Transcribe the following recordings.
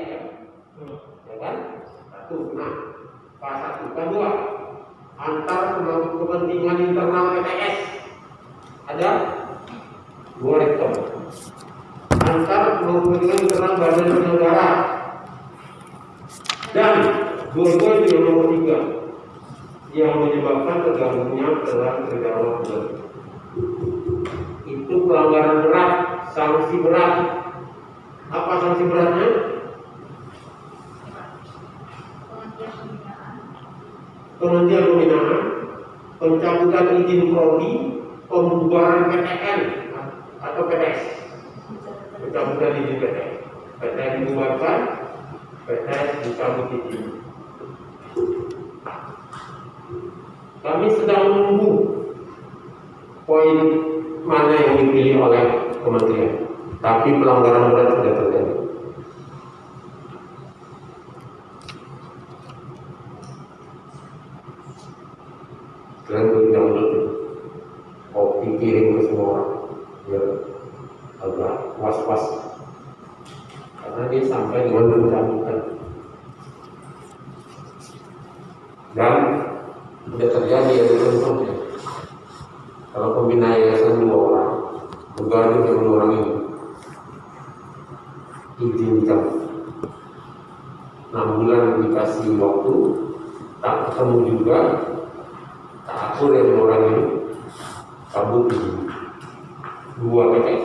tidak ya? Ya kan? Satu. Nah, satu. Kedua, antar kepentingan internal PTS ada 2 rektor. Antar kepentingan internal badan penyelenggara dan dua-dua itu yang nomor 3 yang menyebabkan tergabungnya dalam kerja waktu. Itu pelanggaran berat, sanksi berat. Apa sanksi beratnya? Penghentian pembinaan, pencabutan izin prodi, pembubaran PTN atau PTS. Pencabutan izin PTN. PTN dibubarkan, PTS dicabut izin. Kami sedang menunggu poin mana yang dipilih oleh kementerian. Tapi pelanggaran berat sudah terjadi. Kalian berjam-jam kopi kirim ke semua orang, biar agak was-was, karena dia sampai dengan pencabutan. Dan sudah terjadi ada contohnya. Kalau pembina yayasan 2 orang, bergantung dengan 2 orang ini, izin dicabut. 6 bulan dikasih waktu, tak ketemu juga, tak akur dengan orang ini, cabut izin. 2 PTS,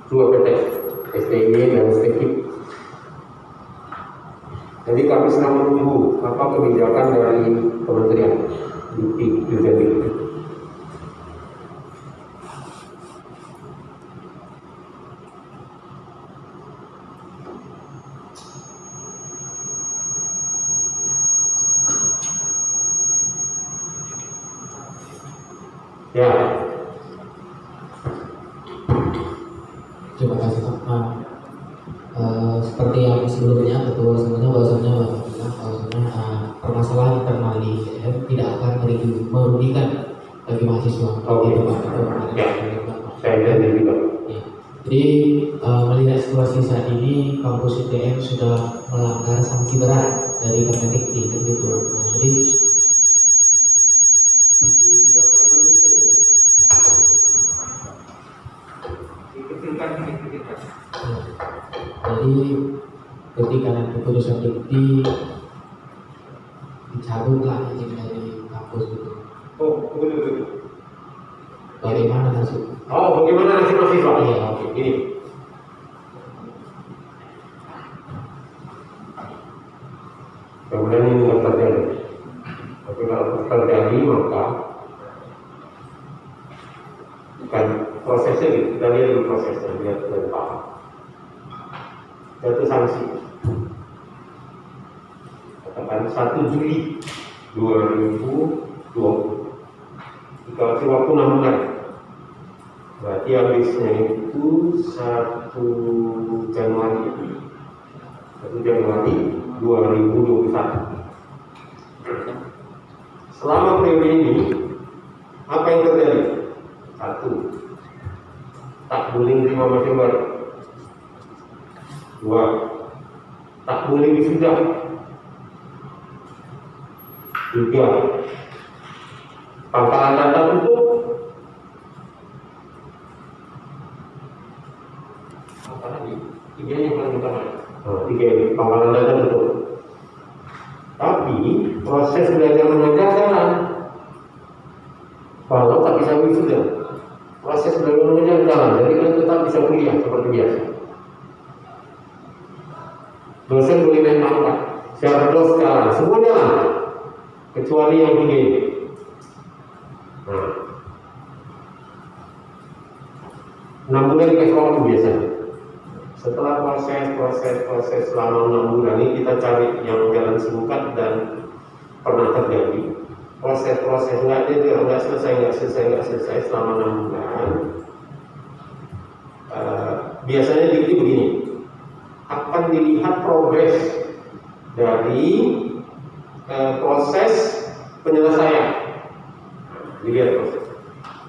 2 PTS, STI dan STI. Jadi kami sedang menunggu apa kebijakan dari kementerian di itu. Ya. Terima kasih Pak. Seperti yang sebelumnya ketua sebelumnya bahwasanya permasalahan internal di ITM tidak akan merugikan bagi mahasiswa. Gitu Pak. Ya. Saya jadi juga. Ya. Jadi melihat situasi saat ini kampus ITM sudah melanggar sanksi berat dari Kemendikti gitu. Nah, jadi ketika nanti keputusan Dikti dicabutlah izin dari kampus itu. Oh, betul. Bagaimana nasib? Oh, bagaimana nasib mahasiswa? Iya. Oke, ini. Kemudian ini tidak terjadi. Tapi kalau terjadi maka bukan prosesnya gitu. Kita lihat dulu prosesnya, lihat dari paham. Satu sanksi. Katakan 1 Juli 2020. Dikasih waktu 6 bulan. Berarti habisnya itu 1 Januari 2021. Selama periode ini apa yang terjadi? 1. Tak boleh menerima mahasiswa baru. 2. Tak boleh wisuda. 3. Pangkalan data tutup. Apa lagi? 3 yang paling utama. 3 ini pangkalan data tutup. Tapi proses belajar mengajar jalan. Kalau tak bisa wisuda, proses belajar mengajar jalan. Jadi kita tetap bisa kuliah seperti biasa. Dosen boleh naik pangkat, syarat dos jalan, semua jalan, kecuali yang 3 ini. Nah, 6 bulan dikasih waktu biasanya. Setelah proses selama 6 bulan ini kita cari yang jalan singkat dan pernah terjadi. Proses nggak selesai selama 6 bulan. Biasanya Dikti begini, akan dilihat progres dari proses penyelesaian. Dilihat proses.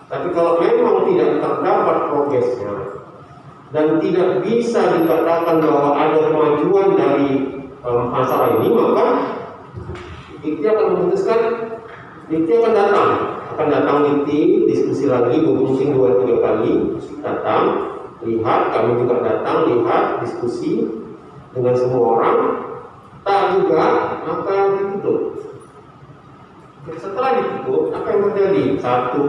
Tapi kalau memang tidak terdapat progresnya, dan tidak bisa dikatakan bahwa ada kemajuan dari masalah ini, maka Dikti akan memutuskan, Dikti akan datang Dikti, diskusi lagi, mungkin 2-3 kali datang, lihat, kami juga datang, lihat, diskusi dengan semua orang, tak juga, maka ditutup. Setelah ditutup, apa yang terjadi? Satu,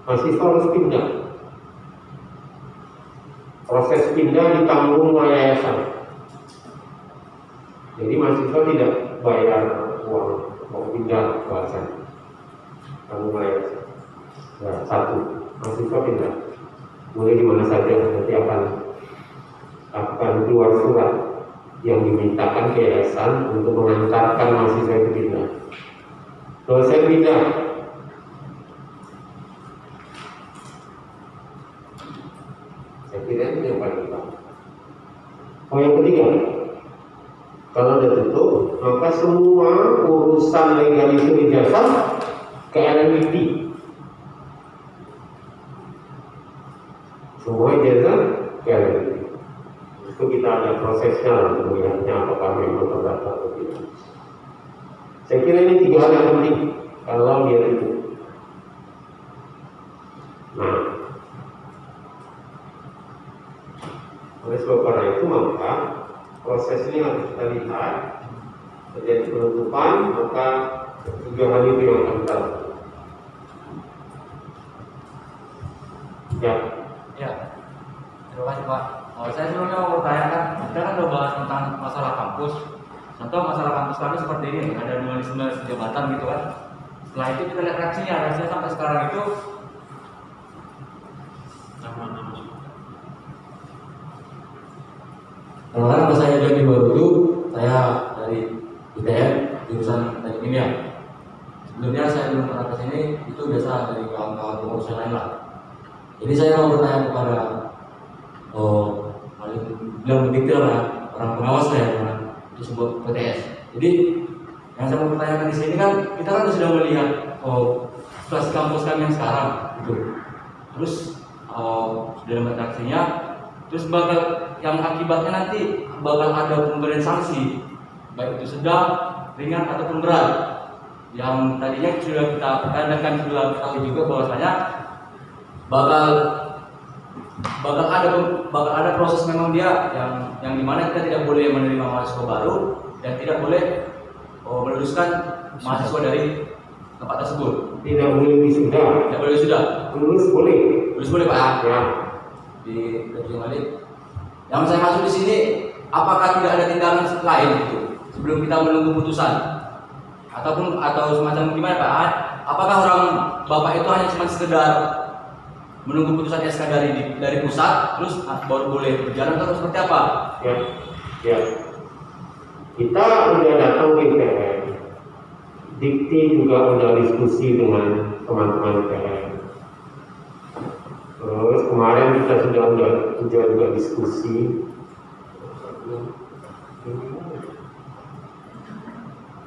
mahasiswa harus pindah. Proses pindah ditanggung oleh yayasan. Jadi mahasiswa tidak bayar uang mau pindah bahasa, tanggung oleh yayasan. Nah, satu, mahasiswa pindah. Boleh di mana saja, nanti akan keluar surat yang dimintakan ke yayasan untuk mengantarkan mahasiswa itu pindah. Dosen pindah. Saya kira itu yang paling utama. Yang ketiga, kalau sudah tutup, maka semua urusan legalisasi ijazah ke LMIT. Semua ijazah ke LMIT. Itu kita ada prosesnya untuk melihatnya apakah memang terdaftar atau tidak. Saya kira ini 3 hal yang penting kalau dia tutup. Nah, oleh sebab karena itu maka proses ini harus kita lihat, terjadi penutupan, maka 3 hal itu yang akan kita lakukan. Ya, terima kasih Pak. Saya sebelumnya mau bertanyakan, kita kan udah bahas tentang masalah kampus. Contoh masalah kampus kami seperti ini, ada dualisme jabatan gitu kan. Setelah itu kita lihat reaksinya sampai sekarang itu karena pas saya jadi baru itu, saya dari ITN jurusan teknik kimia. Sebelumnya saya belum pernah ke sini, itu biasa dari kawan-kawan pengurus lain lah. Jadi saya mau bertanya kepada belum detail lah, orang pengawas saya di sebuah PTS. Jadi yang saya mau bertanyakan di sini kan, kita kan sudah melihat situasi kampus kami yang sekarang, gitu. Terus sudah melihat reaksinya, terus bakal yang akibatnya nanti bakal ada pemberian sanksi, baik itu sedang, ringan ataupun berat. Yang tadinya sudah kita katakan sudah ketahui juga bahwasanya bakal ada proses memang dia yang dimana kita tidak boleh menerima mahasiswa baru dan tidak boleh meluluskan mahasiswa dari tempat tersebut. Tidak boleh wisuda. Tidak boleh wisuda. Lulus boleh. Lulus boleh Pak. Ya. Di Kerja Balik. Yang saya masuk di sini, apakah tidak ada tindakan lain itu sebelum kita menunggu putusan atau semacam gimana Pak? Apakah orang bapak itu hanya cuma sekedar menunggu putusan SK dari pusat, terus baru boleh berjalan atau seperti apa? Ya. Kita udah datang ke ITN. Dikti juga udah diskusi dengan teman-teman ITN. Terus kemarin kita sudah diskusi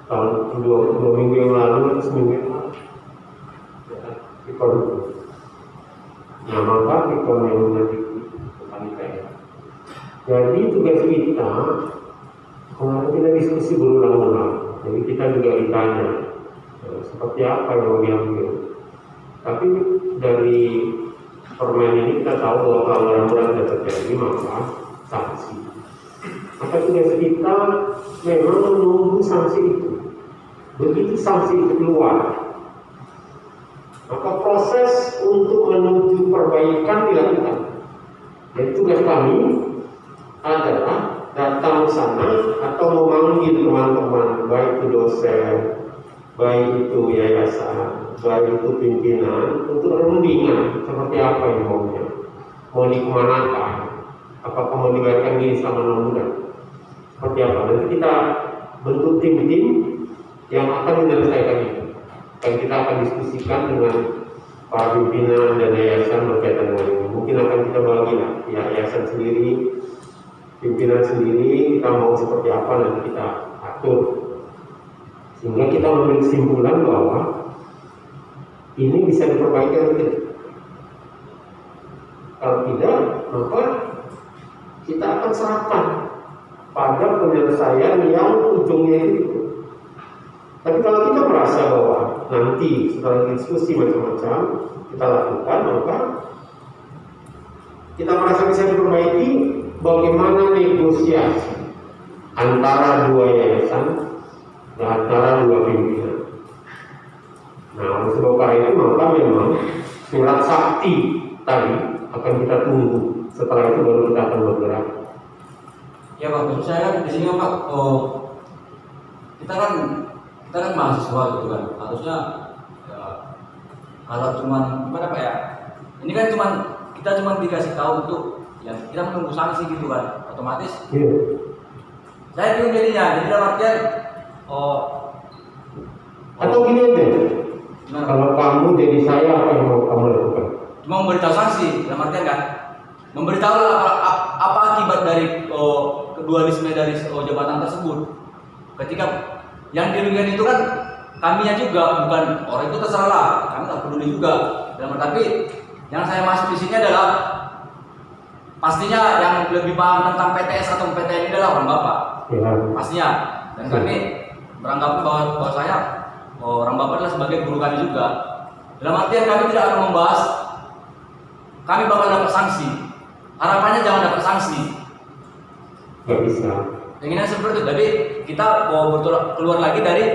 tahun 2 minggu yang lalu atau seminggu yang lalu. Nah, maka kita yang tentang ITN. Jadi tugas kita kemarin kita diskusi berulang-ulang. Jadi kita juga ditanya seperti apa yang mau diambil. Tapi dari permen ini kita tahu bahwa pelanggaran berat sudah terjadi, maka sanksi. Maka tugas kita memang menunggu sanksi itu. Begitu sanksi itu keluar, maka proses untuk menuju perbaikan dilakukan. Jadi tugas kami adalah datang ke sana atau memanggil teman-teman, baik itu dosen, baik itu yayasan, baik itu pimpinan, untuk rundingan seperti apa yang maunya, mau dikemanakan, apakah mau dibayarkan ini selama 6 bulan, seperti apa. Nanti kita bentuk tim-tim yang akan menyelesaikan itu. Dan kita akan diskusikan dengan para pimpinan dan yayasan berkaitan dengan ini. Mungkin akan kita bagi lah, yayasan sendiri, pimpinan sendiri, kita mau seperti apa nanti kita atur. Sehingga kita mengambil kesimpulan bahwa ini bisa diperbaiki atau tidak. Kalau tidak, maka kita akan serahkan pada penyelesaian yang ujungnya itu. Tapi kalau kita merasa bahwa nanti setelah diskusi macam-macam kita lakukan, maka kita merasa bisa diperbaiki, bagaimana negosiasi antara dua yayasan dan antara dua pimpinan. Nah, oleh sebab karena itu maka memang surat sakti tadi akan kita tunggu. Setelah itu baru kita akan bergerak. Ya Pak, maksud saya kan di sini Pak, kita kan mahasiswa gitu kan, harusnya ya, kalau cuman gimana Pak ya, ini kan kita cuma dikasih tahu untuk ya kita menunggu sanksi gitu kan, otomatis. Saya bingung jadinya, jadi dalam artian atau gini aja, kalau kamu jadi saya apa yang mau kamu lakukan? Cuma memberitahu sanksi, dalam artian kan memberitahu apa akibat dari dualisme dari jabatan tersebut. Ketika yang dirugikan itu kan kaminya juga, bukan orang itu, terserah lah, kami tak peduli juga. Tapi yang saya masuk di sini adalah pastinya yang lebih paham tentang PTS atau PTN ini adalah orang Bapak. Ya. Pastinya. Dan kami beranggapan bahwa saya orang Bapak adalah sebagai guru kami juga. Dalam artian kami tidak akan membahas kami bakal dapat sanksi. Harapannya jangan dapat sanksi. Gak bisa. Inginnya seperti itu. Jadi kita mau keluar lagi dari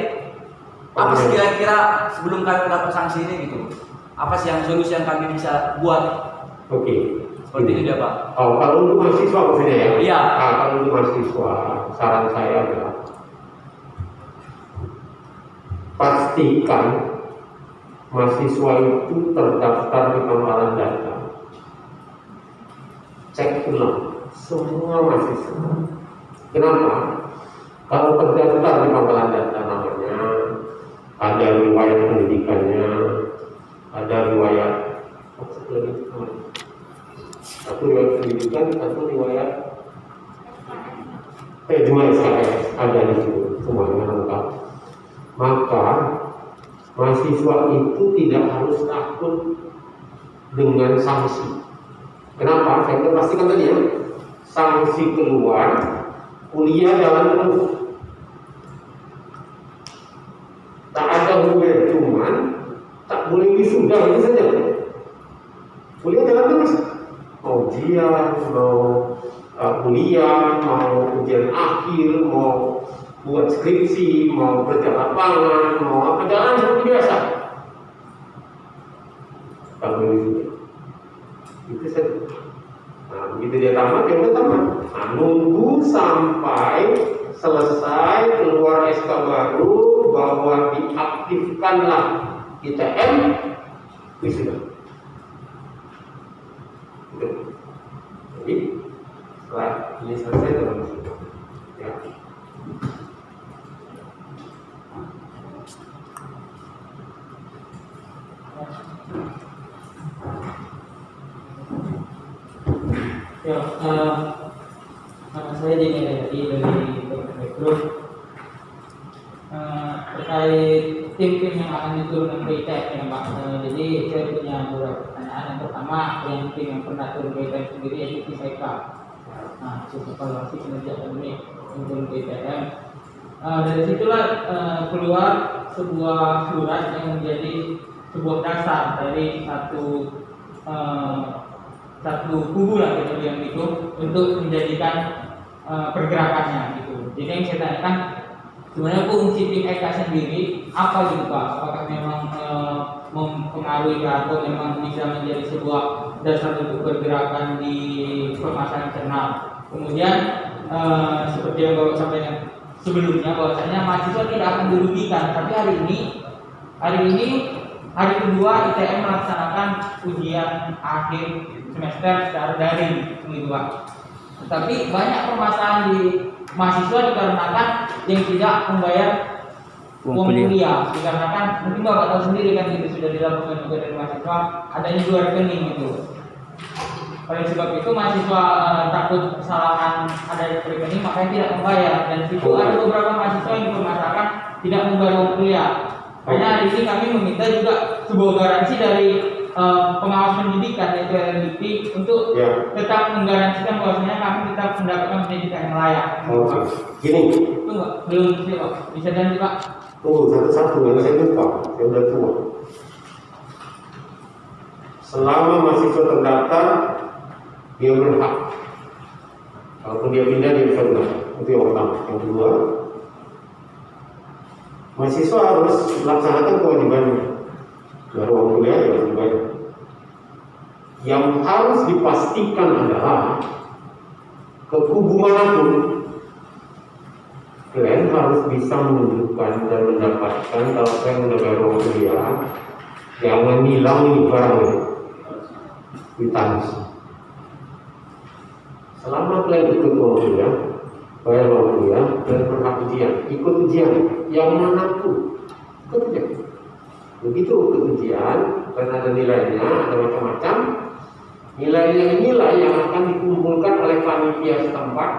apa sih kira-kira sebelum kami dapat sanksi ini gitu. Apa sih yang solusi yang kami bisa buat? Oke. Seperti itu dia Pak. Oh, kalau untuk mahasiswa maksudnya ya? Iya. Nah, kalau untuk mahasiswa, saran saya adalah pastikan mahasiswa itu terdaftar di Pangkalan Data. Cek ulang semua mahasiswa. Kenapa? Kalau terdaftar di Pangkalan Data namanya, ada riwayat pendidikannya, ada riwayat satu riwayat pendidikan, satu riwayat cuma SKS ada di situ, semuanya lengkap. Maka mahasiswa itu tidak harus takut dengan sanksi. Kenapa? Saya sudah pastikan tadi ya, sanksi keluar, kuliah jalan terus. Tak ada hubungan, cuman tak boleh wisuda itu saja. Kuliah jalan terus. Mau ujian, mau kuliah, mau ujian akhir, mau buat skripsi, mau kerja lapangan, mau apa, jalan seperti biasa. Tak boleh wisuda. Itu saja. Nah, begitu dia tamat, ya udah tamat. Nah, nunggu sampai selesai keluar SK baru bahwa diaktifkanlah ITM, wisuda. Jadi setelah ini selesai dalam wisuda. Ya. Ya, saya dari Group terkait tim yang akan diturunkan ke ITM ya Pak. Jadi saya punya beberapa pertanyaan. Yang pertama, yang tim yang pernah turun ke ITM sendiri yaitu PISEKA. Nah, evaluasi kinerja akademik yang turun ke ITM. Dari situlah keluar sebuah surat yang menjadi sebuah dasar dari satu kubu lah gitu yang itu untuk menjadikan pergerakannya gitu. Jadi yang saya tanyakan sebenarnya fungsi tim EK sendiri apa gitu Pak? Apakah memang mempengaruhi atau memang bisa menjadi sebuah dasar untuk pergerakan di permasalahan internal? Kemudian seperti yang Bapak sampaikan sebelumnya bahwasanya mahasiswa tidak akan dirugikan, tapi hari ini hari kedua ITM melaksanakan ujian akhir semester secara daring gitu Pak. Tetapi banyak permasalahan di mahasiswa dikarenakan yang tidak membayar uang kuliah. Dikarenakan mungkin Bapak tahu sendiri kan itu sudah dilakukan juga dari mahasiswa adanya 2 rekening gitu. Oleh sebab itu mahasiswa takut kesalahan ada rekening makanya tidak membayar, dan itu ada beberapa mahasiswa yang dipermasalahkan tidak membayar uang kuliah. Makanya hari ini kami meminta juga sebuah garansi dari pengawas pendidikan yaitu LMDP untuk Ya. tetap menggaransikan bahwasanya kami tetap mendapatkan pendidikan yang layak. Oke. Gini, Tunggu, belum sih Pak. Bisa dan Pak. tunggu satu-satu yang saya lupa, saya udah tua. Selama mahasiswa terdaftar, dia berhak. Kalaupun dia pindah, dia bisa berhak. Itu yang pertama. Yang kedua, mahasiswa harus melaksanakan kewajibannya. Dari uang kuliah ya kewajibannya. Yang harus dipastikan adalah ke kubu manapun, kalian harus bisa menunjukkan dan mendapatkan kalau kalian udah bayar uang kuliah, jangan hilang ini barang ini ditanus. Selama kalian ikut uang kuliah, bayar uang kuliah, dan berhak ujian, ikut ujian yang manapun, ikut ujian. Begitu ikut ujian, karena ada nilainya, ada macam-macam. Nilainya inilah yang akan dikumpulkan oleh panitia setempat,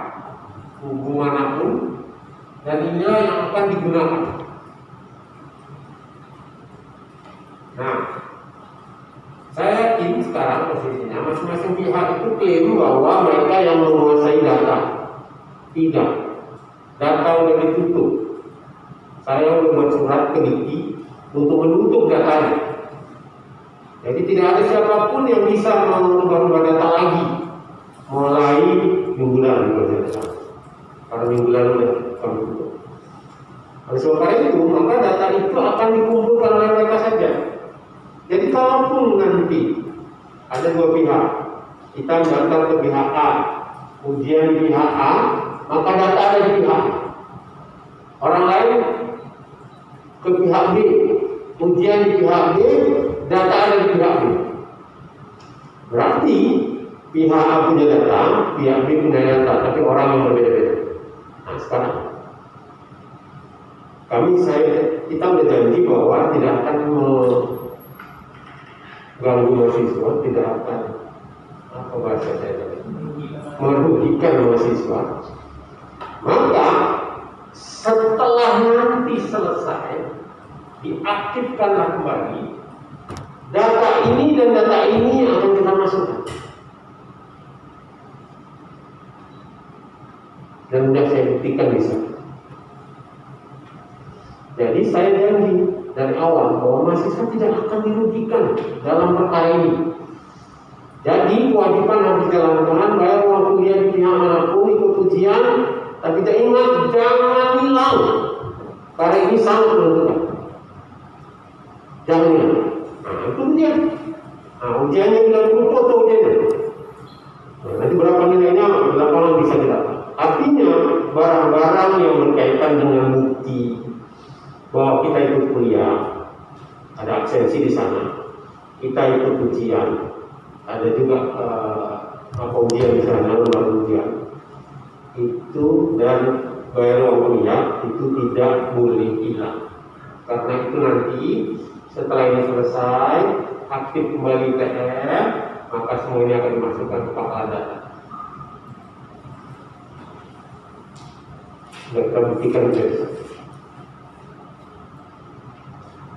kubu manapun, dan inilah yang akan digunakan. Nah, saya yakin sekarang posisinya masing-masing pihak itu klaim bahwa mereka yang menguasai data. Tidak, data sudah ditutup. Saya membuat surat ke Dikti untuk menutup datanya. Jadi tidak ada siapapun yang bisa mengubah data lagi mulai minggu lalu. Karena minggu lalu kami tutup. Oleh sebab itu, maka data itu akan dikumpulkan oleh mereka saja. Jadi kalaupun nanti ada dua pihak, kita daftar ke pihak A, ujian di pihak A, maka data ada di pihak A. Orang lain ke pihak B, ujian di pihak B, data ada di pihak B. Berarti pihak A punya data, pihak B punya data, tapi orang yang berbeda-beda. Nah sekarang kita sudah janji bahwa tidak akan mengganggu mahasiswa, tidak akan apa bahasa saya tadi, merugikan mahasiswa. Maka setelah nanti selesai, diaktifkanlah kembali data ini dan data ini yang akan kita masukkan. Dan sudah saya buktikan bisa. Jadi saya janji dari awal bahwa mahasiswa tidak akan dirugikan dalam perkara ini. Jadi kewajiban harus dijalankan, bayar uang kuliah di pihak manapun, ikut ujian, tapi tidak ingat jangan hilang. Karena ini sangat menentukan. Jangan hilang. Nah itu ujian. Nah ujiannya bila foto ujiannya. Nah, nanti berapa nilainya di lapangan bisa didapat. Artinya barang-barang yang berkaitan dengan bukti bahwa kita ikut kuliah, ada absensi di sana, kita ikut ujian, ada juga ujian di sana, lembaga ujian, itu dan bayar uang kuliah itu tidak boleh hilang. Karena itu nanti setelah ini selesai, aktif kembali TF, maka semuanya akan dimasukkan ke pangkal data. Sudah kita buktikan bisa.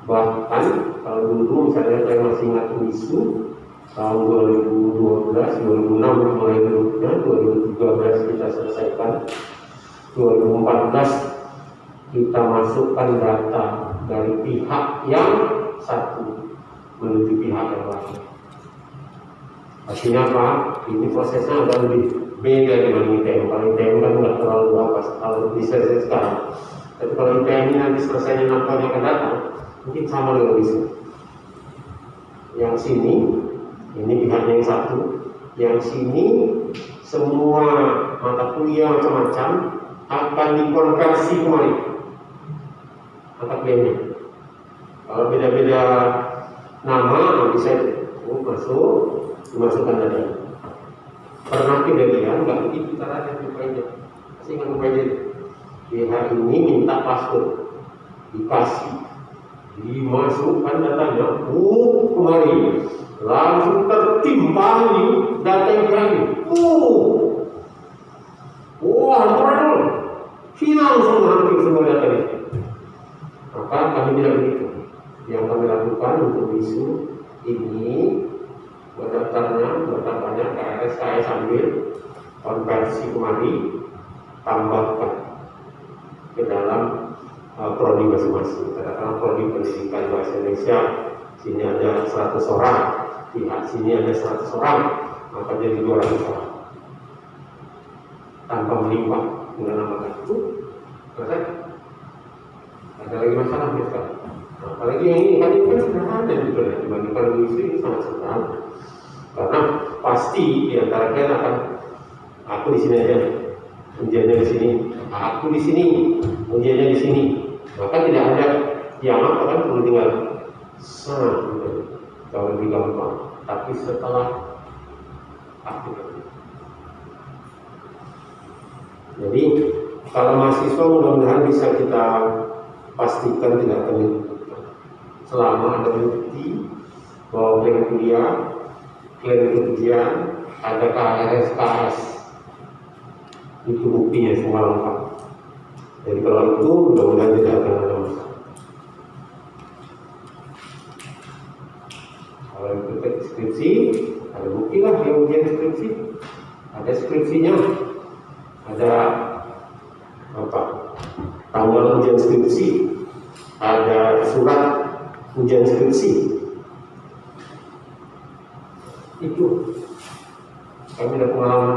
Bahkan kalau dulu misalnya saya masih ingat isu tahun 2012, 2006 mulai berikutnya, 2013 kita selesaikan, 2014 kita masukkan data dari pihak yang satu menuju pihak yang lain. Artinya apa? Ini prosesnya agak lebih beda dibanding ITM. Kalau ITM kan nggak terlalu apa, kalau bisa sekarang. Tapi kalau ITM ini nanti selesainya nampaknya akan datang, mungkin sama dengan bisa. Yang sini, ini pihaknya yang satu. Yang sini, semua mata kuliah macam-macam akan dikonversi kembali mata kuliahnya. Kalau beda-beda nama, bisa masuk, dimasukkan data. Pernah kejadian, nggak begitu caranya rupanya. Masih nggak rupanya. Pihak ini minta password, dikasih, dimasukkan datanya, kemari, langsung tertimpa ini data yang ini. Hampir hilang semua data ini. Maka kami tidak begitu. Yang kami lakukan untuk isu ini berdaftarnya KRS ambil konversi kemari, tambahkan ke dalam prodi masing-masing. Katakanlah prodi pendidikan bahasa Indonesia, sini ada 100 orang, pihak sini ada 100 orang, maka jadi 200 orang. Tanpa melimpah menamakan itu, selesai. Ada lagi masalah misalnya. Nah, apalagi yang ini kan sederhana juga ya, dibandingkan industri ini sangat sederhana. Karena pasti di antara kalian akan aku di sini aja, ujiannya di sini, aku di sini, ujiannya di sini. Maka tidak ada yang apa kan perlu tinggal jauh lebih gampang. Tapi setelah aktif. Jadi kalau mahasiswa mudah-mudahan bisa kita pastikan tidak akan selama ada bukti bahwa klaim kuliah, klaim ujian, ada KRS, itu buktinya semua lengkap. Jadi kalau itu mudah-mudahan tidak akan ada masalah. Kalau itu skripsi, ada bukti lah yang ujian skripsi, ada skripsinya, ada apa? Tanggal ujian skripsi, ada surat ujian skripsi. Itu kami ada pengalaman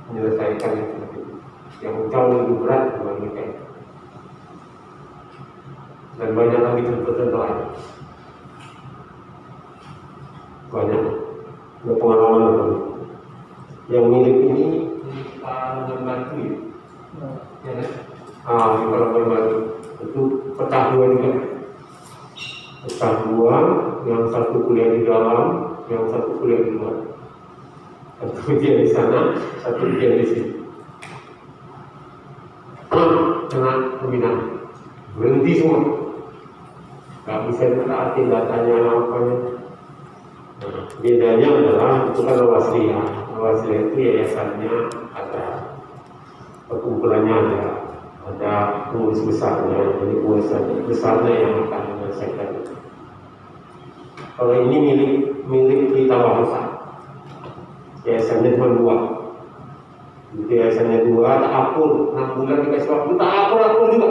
menyelesaikan itu yang jauh lebih berat dibandingkan dan banyak lagi contoh-contoh lain. Banyak ada pengalaman apa? Yang mirip ini dengan batu ya kan? Kalau batu itu pecah dua juga, pecah dua, yang satu kuliah di dalam, yang satu kuliah di luar. Satu ujian di sana, satu ujian di sini. Kena pembinaan, berhenti semua, nggak bisa ditaatin datanya apanya. Nah, bedanya adalah itu kan Lawasria. Lawasria itu yayasannya ada, perkumpulannya ada pengurus besarnya, jadi pengurus besarnya yang akan menyelesaikan. Kalau ini milik kita bangsa, yayasannya cuma 2. Itu yayasannya 2, tak akur, 6 bulan dikasih waktu, tak akur juga.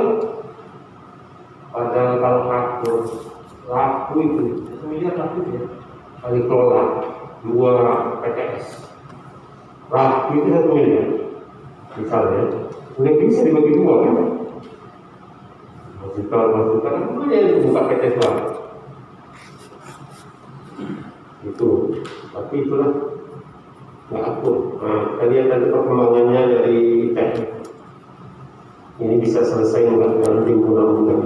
Padahal kalau laku itu, 1 miliar laku ya, kali kelola 2 PTS, laku itu 1 miliar, misalnya, udah bisa dibagi 2 kan? Masukkan, mana yang buka PTS laku? Itu, tapi itulah nggak akur. Nah, kalian tadi perkembangannya dari teknik ini bisa selesai nggak dalam 6 bulan.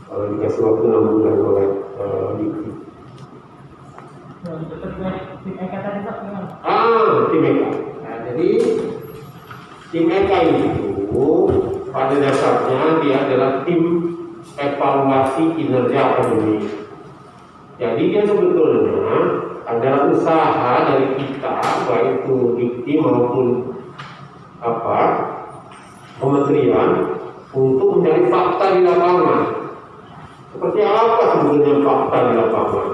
Kalau dikasih waktu 6 bulan oleh Dikti. Tim Eka tadi Pak gimana? Tim Eka. Nah, jadi tim Eka itu pada dasarnya dia adalah tim evaluasi kinerja akademik. Jadi dia sebetulnya adalah usaha dari kita, baik itu Dikti maupun kementerian, untuk mencari fakta di lapangan. Seperti apa sebetulnya fakta di lapangan?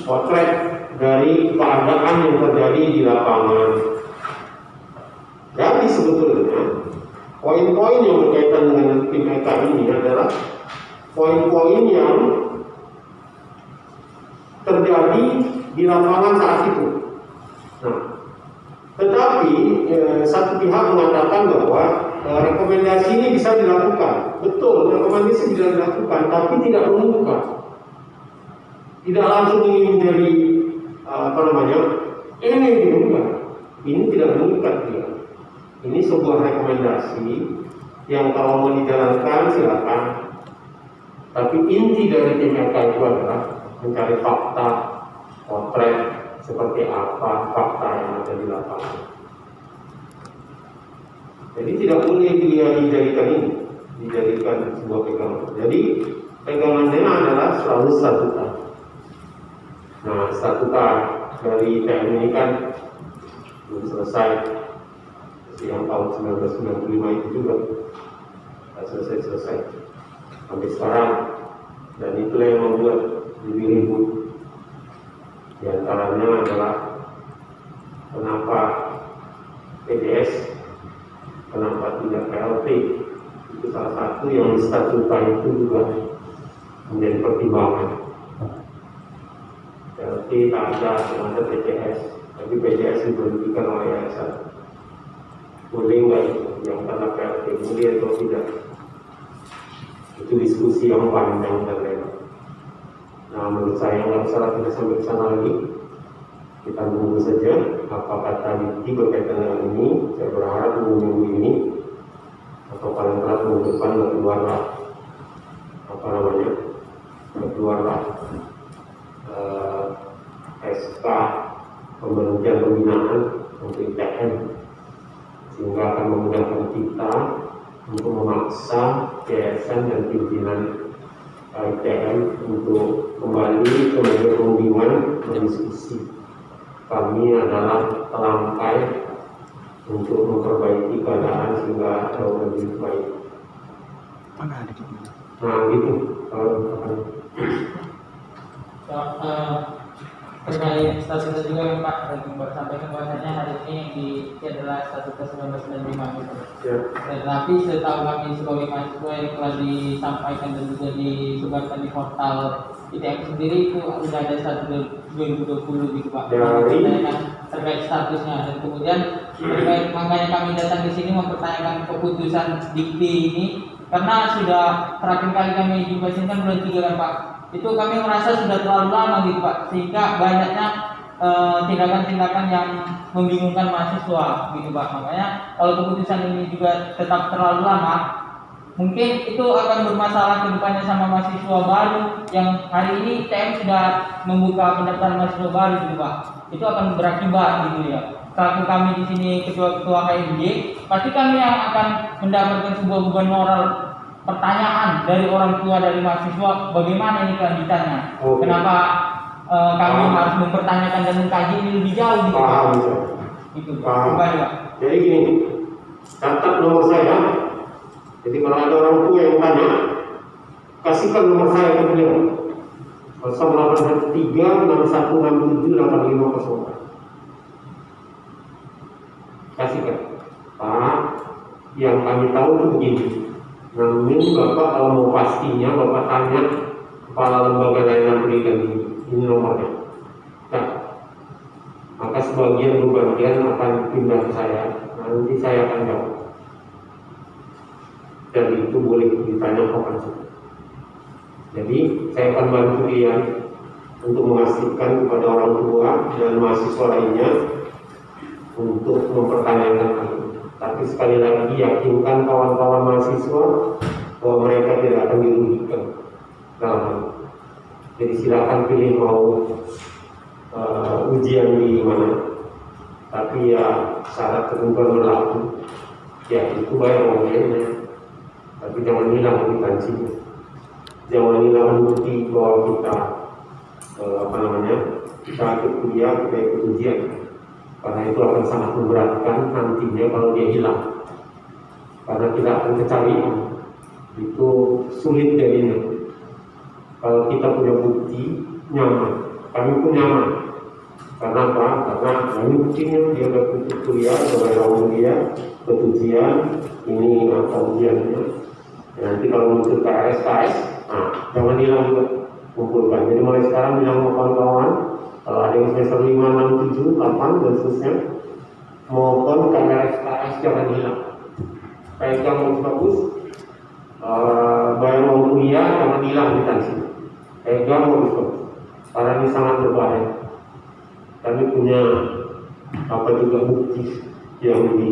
Potret dari keadaan yang terjadi di lapangan. Jadi sebetulnya poin-poin yang berkaitan dengan tim EK ini adalah poin-poin yang terjadi di lapangan saat itu. Nah, tetapi satu pihak mengatakan bahwa rekomendasi ini bisa dilakukan. Betul, rekomendasi bisa dilakukan, tapi tidak mengumumkan. Tidak langsung ini menjadi ini diumumkan. Ini tidak mengumumkan dia. Ini sebuah rekomendasi yang kalau mau dijalankan silakan. Tapi inti dari tim EK itu adalah mencari fakta, potret seperti apa fakta yang ada di lapangan. Jadi tidak boleh dia dijadikan sebuah pegangan. Jadi pegangannya adalah selalu statuta. Nah, statuta dari PM ini kan belum selesai. Yang tahun 1995 itu juga selesai sampai sekarang. Dan itulah yang membuat lebih ribut. Di antaranya adalah kenapa PJS, kenapa tidak PLT. Itu salah satu yang statuta itu juga menjadi pertimbangan. PLT tak ada PJS, tapi PJS diberhentikan oleh yayasan. Boleh nggak itu yang karena PLT, boleh atau tidak? Itu diskusi yang panjang dan lebar. Nah, menurut saya nggak usah kita sampai ke sana lagi. Kita tunggu saja apa kata Diki berkaitan dengan ini. Saya berharap minggu ini atau paling telat minggu depan keluarlah keluarlah SK pemberhentian pembinaan untuk ITM, sehingga akan memudahkan kita untuk memaksa yayasan dan pimpinan ITM untuk kembali ke meja perundingan berdiskusi. Kami adalah pelangkai untuk memperbaiki keadaan sehingga jauh lebih baik. Nah, gitu. Terkait status juga yang Pak sampaikan bahwasanya hari ini adalah status 1995 gitu. Ya. Tetapi setahu kami sebagai mahasiswa yang telah disampaikan dan juga disebarkan di portal ITM sendiri itu sudah ada status 2020 gitu Pak. Terkait statusnya dan kemudian terkait makanya kami datang di sini mempertanyakan keputusan Dikti ini karena sudah terakhir kali kami jumpa sini kan bulan 3 kan Pak. Itu kami merasa sudah terlalu lama gitu Pak, sehingga banyaknya tindakan-tindakan yang membingungkan mahasiswa gitu Pak. Makanya kalau keputusan ini juga tetap terlalu lama, mungkin itu akan bermasalah ke depannya sama mahasiswa baru yang hari ini TM sudah membuka pendaftaran mahasiswa baru gitu Pak. Itu akan berakibat gitu ya. Selaku kami di sini ketua-ketua KMJ, pasti kami yang akan mendapatkan sebuah beban moral pertanyaan dari orang tua dari mahasiswa, bagaimana ini kelanjutannya? Okay. Kenapa kami harus mempertanyakan dan mengkaji ini lebih jauh gitu? Paham. Gitu. Paham. Kembali Pak. Jadi gini, catat nomor saya. Jadi kalau ada orang tua yang tanya, kasihkan nomor saya ke beliau. 0813 6167 8504. Kasihkan. Pak, yang kami tahu itu begini. Namun Bapak kalau mau pastinya, Bapak tanya kepala lembaga layanan pendidikan ini nomornya. Nah, maka sebagian akan pindah ke saya. Nanti saya akan jawab. Dan itu boleh ditanya kapan saja. Jadi saya akan bantu dia untuk memastikan kepada orang tua dan mahasiswa lainnya untuk mempertanyakan hal ini. Tapi sekali lagi yakinkan kawan-kawan mahasiswa bahwa mereka tidak akan dirugikan dalam hal ini. Jadi silakan pilih mau ujian di mana, tapi ya syarat ketentuan berlaku. Ya itu bayar uangnya, tapi jangan hilang kwitansinya, jangan hilang bukti bahwa kita kita ikut kuliah, kita ikut ujian. Karena itu akan sangat memberatkan nantinya kalau dia hilang. Karena kita akan kecarian. Itu sulit jadinya. Kalau kita punya bukti, nyaman. Kami pun nyaman. Karena apa? Karena kami buktinya dia sudah ikut kuliah, sudah bayar dia, ikut ujian, ini apa ujiannya. Nanti kalau muncul KS, jangan hilang juga. Kumpulkan. Jadi mulai sekarang bilang sama kawan-kawan, kalau ada yang semester 5, 6, 7, 8 dan seterusnya, mohon KRS jangan hilang. Pegang bagus, bayar uang kuliah jangan hilang di tansi. Pegang bagus, karena ini sangat berbahaya. Kami punya juga bukti yang di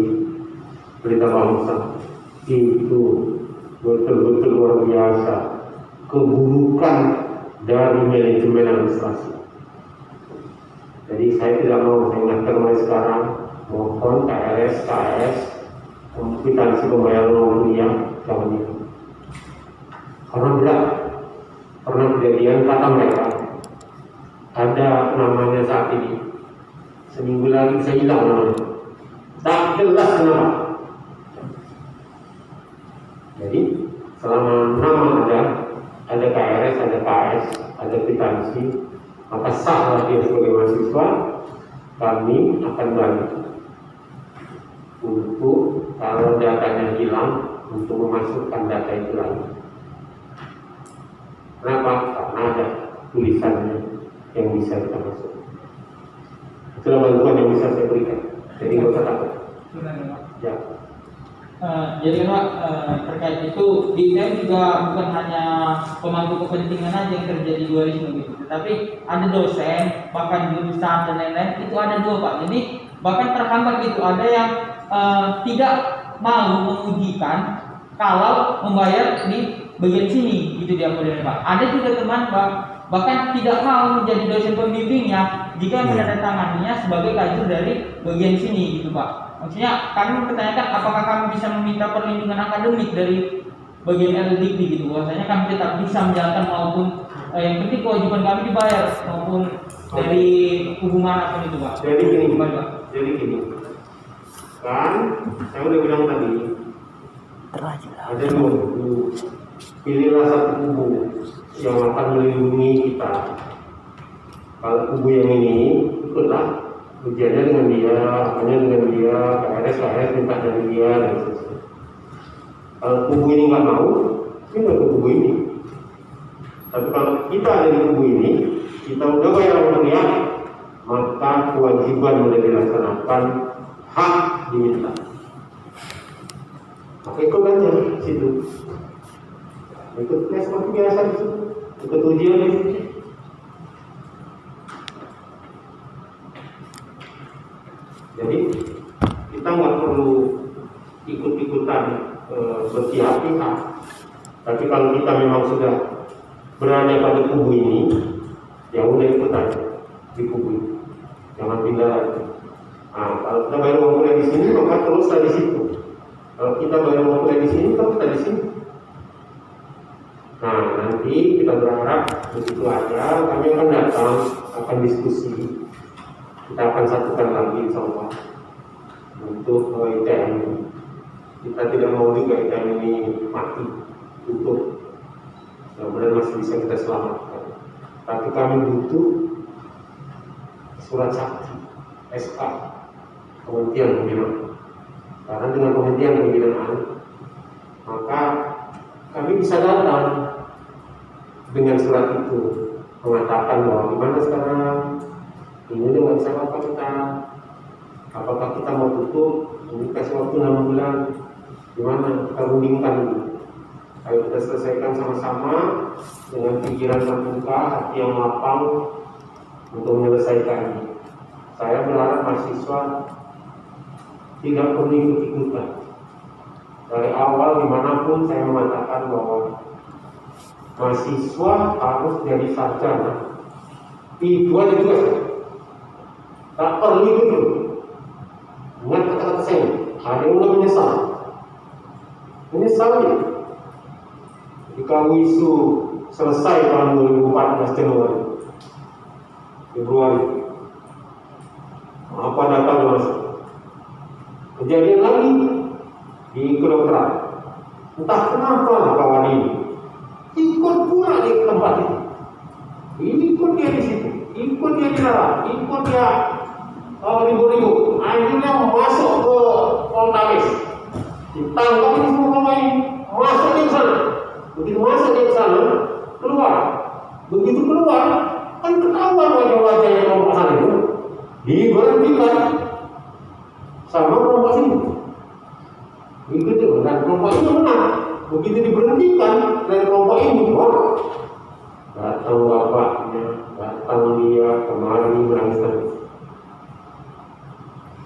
berita bangsa itu betul-betul luar biasa keburukan dari manajemen administrasi. Jadi saya tidak mau mengingatkan mulai sekarang, mohon KRS, kwitansi pembayaran uang kuliah jangan itu. Karena berat, pernah kejadian kata mereka, ada namanya saat ini, seminggu lagi saya hilang namanya, tak jelas kenapa. Jadi selama nama ada KRS, ada KS, ada kwitansi, maka sahlah dia sebagai mahasiswa. Kami akan bantu untuk kalau datanya hilang untuk memasukkan data itu lagi. Kenapa? Karena ada tulisannya yang bisa kita masuk. Itulah bantuan yang bisa saya berikan. Jadi nggak usah takut. Ya. Jadi Pak, terkait itu di ITM juga bukan hanya pemangku kepentingan aja yang terjadi dualisme gitu, tetapi ada dosen, bahkan jurusan dan lain-lain itu ada dua Pak. Jadi bahkan terhambat gitu, ada yang tidak mau mengujikan kalau membayar di bagian sini gitu dia kemudian Pak. Ada juga teman Pak bahkan tidak mau menjadi dosen pembimbingnya jika menandatanganinya sebagai kajur dari bagian sini gitu Pak. Maksudnya kami mempertanyakan apakah kami bisa meminta perlindungan akademik dari bagian LDIP gitu, bahwasanya kami tetap bisa menjalankan maupun yang penting kewajiban kami dibayar maupun dari hubungan apa itu Pak. Jadi gini, kan saya udah bilang tadi ada dua kubu, pilihlah satu kubu yang akan melindungi kita. Kalau kubu yang ini ikutlah ujiannya dengan dia, apanya dengan dia, KRS minta dari dia dan sebagainya. Kalau kubu ini nggak mau, ini nggak ke kubu ini. Tapi kalau kita ada di kubu ini, kita udah bayar dia, maka kewajiban udah dilaksanakan, hak diminta. Maka ikut aja di situ. Ikutnya seperti biasa di situ, ikut ujian di situ. Jadi kita nggak perlu ikut-ikutan berpihak-pihak. Tapi kalau kita memang sudah berada pada kubu ini, ya udah ikut aja di kubu ini, jangan pindah lagi. Nah, kalau kita bayar uang kuliah di sini, maka teruslah di situ. Kalau kita bayar uang kuliah di sini, maka kita di sini. Nah, nanti kita berharap begitu aja, kami akan datang, akan diskusi. Kita akan satukan lagi insya Allah untuk ITM ini. Kita tidak mau juga ITM ini mati, tutup. Mudah-mudahan masih bisa kita selamatkan. Tapi kami butuh surat sakti, SK, penghentian pembinaan. Karena dengan penghentian pembinaan, maka kami bisa datang dengan surat itu mengatakan bahwa gimana sekarang. Ini dengan siapa kita? Apakah kita mau tutup? Ini kasih waktu 6 bulan. Gimana? Kita rundingkan dulu. Ayo kita selesaikan sama-sama dengan pikiran terbuka, hati yang lapang untuk menyelesaikan ini. Saya berharap mahasiswa tidak perlu ikut-ikutan. Dari awal dimanapun saya mengatakan bahwa mahasiswa harus jadi sarjana. Itu aja juga. Tak perlu itu. Ingat kata-kata saya, ada yang udah menyesal. Menyesal ya. Jika wisu selesai tahun 2014 Januari, Februari, apa datang mas? Kejadian lagi di kedokteran. Entah kenapa kawan ini ikut pula di tempat itu. Ini ikut dia di situ, ikut dia di dalam, ikut dia ribu-ribu. Akhirnya masuk ke Poltabes, ditangkap ini semua pemain, masuk dia ke sana. Begitu masuk dia ke sana, keluar. Begitu keluar, kan ketahuan wajah-wajah yang kelompok sana itu diberhentikan sama kelompok sini. Begitu, dan kelompok ini menang. Begitu diberhentikan dari kelompok ini, datang bapaknya, datang dia kemari menangis-nangis.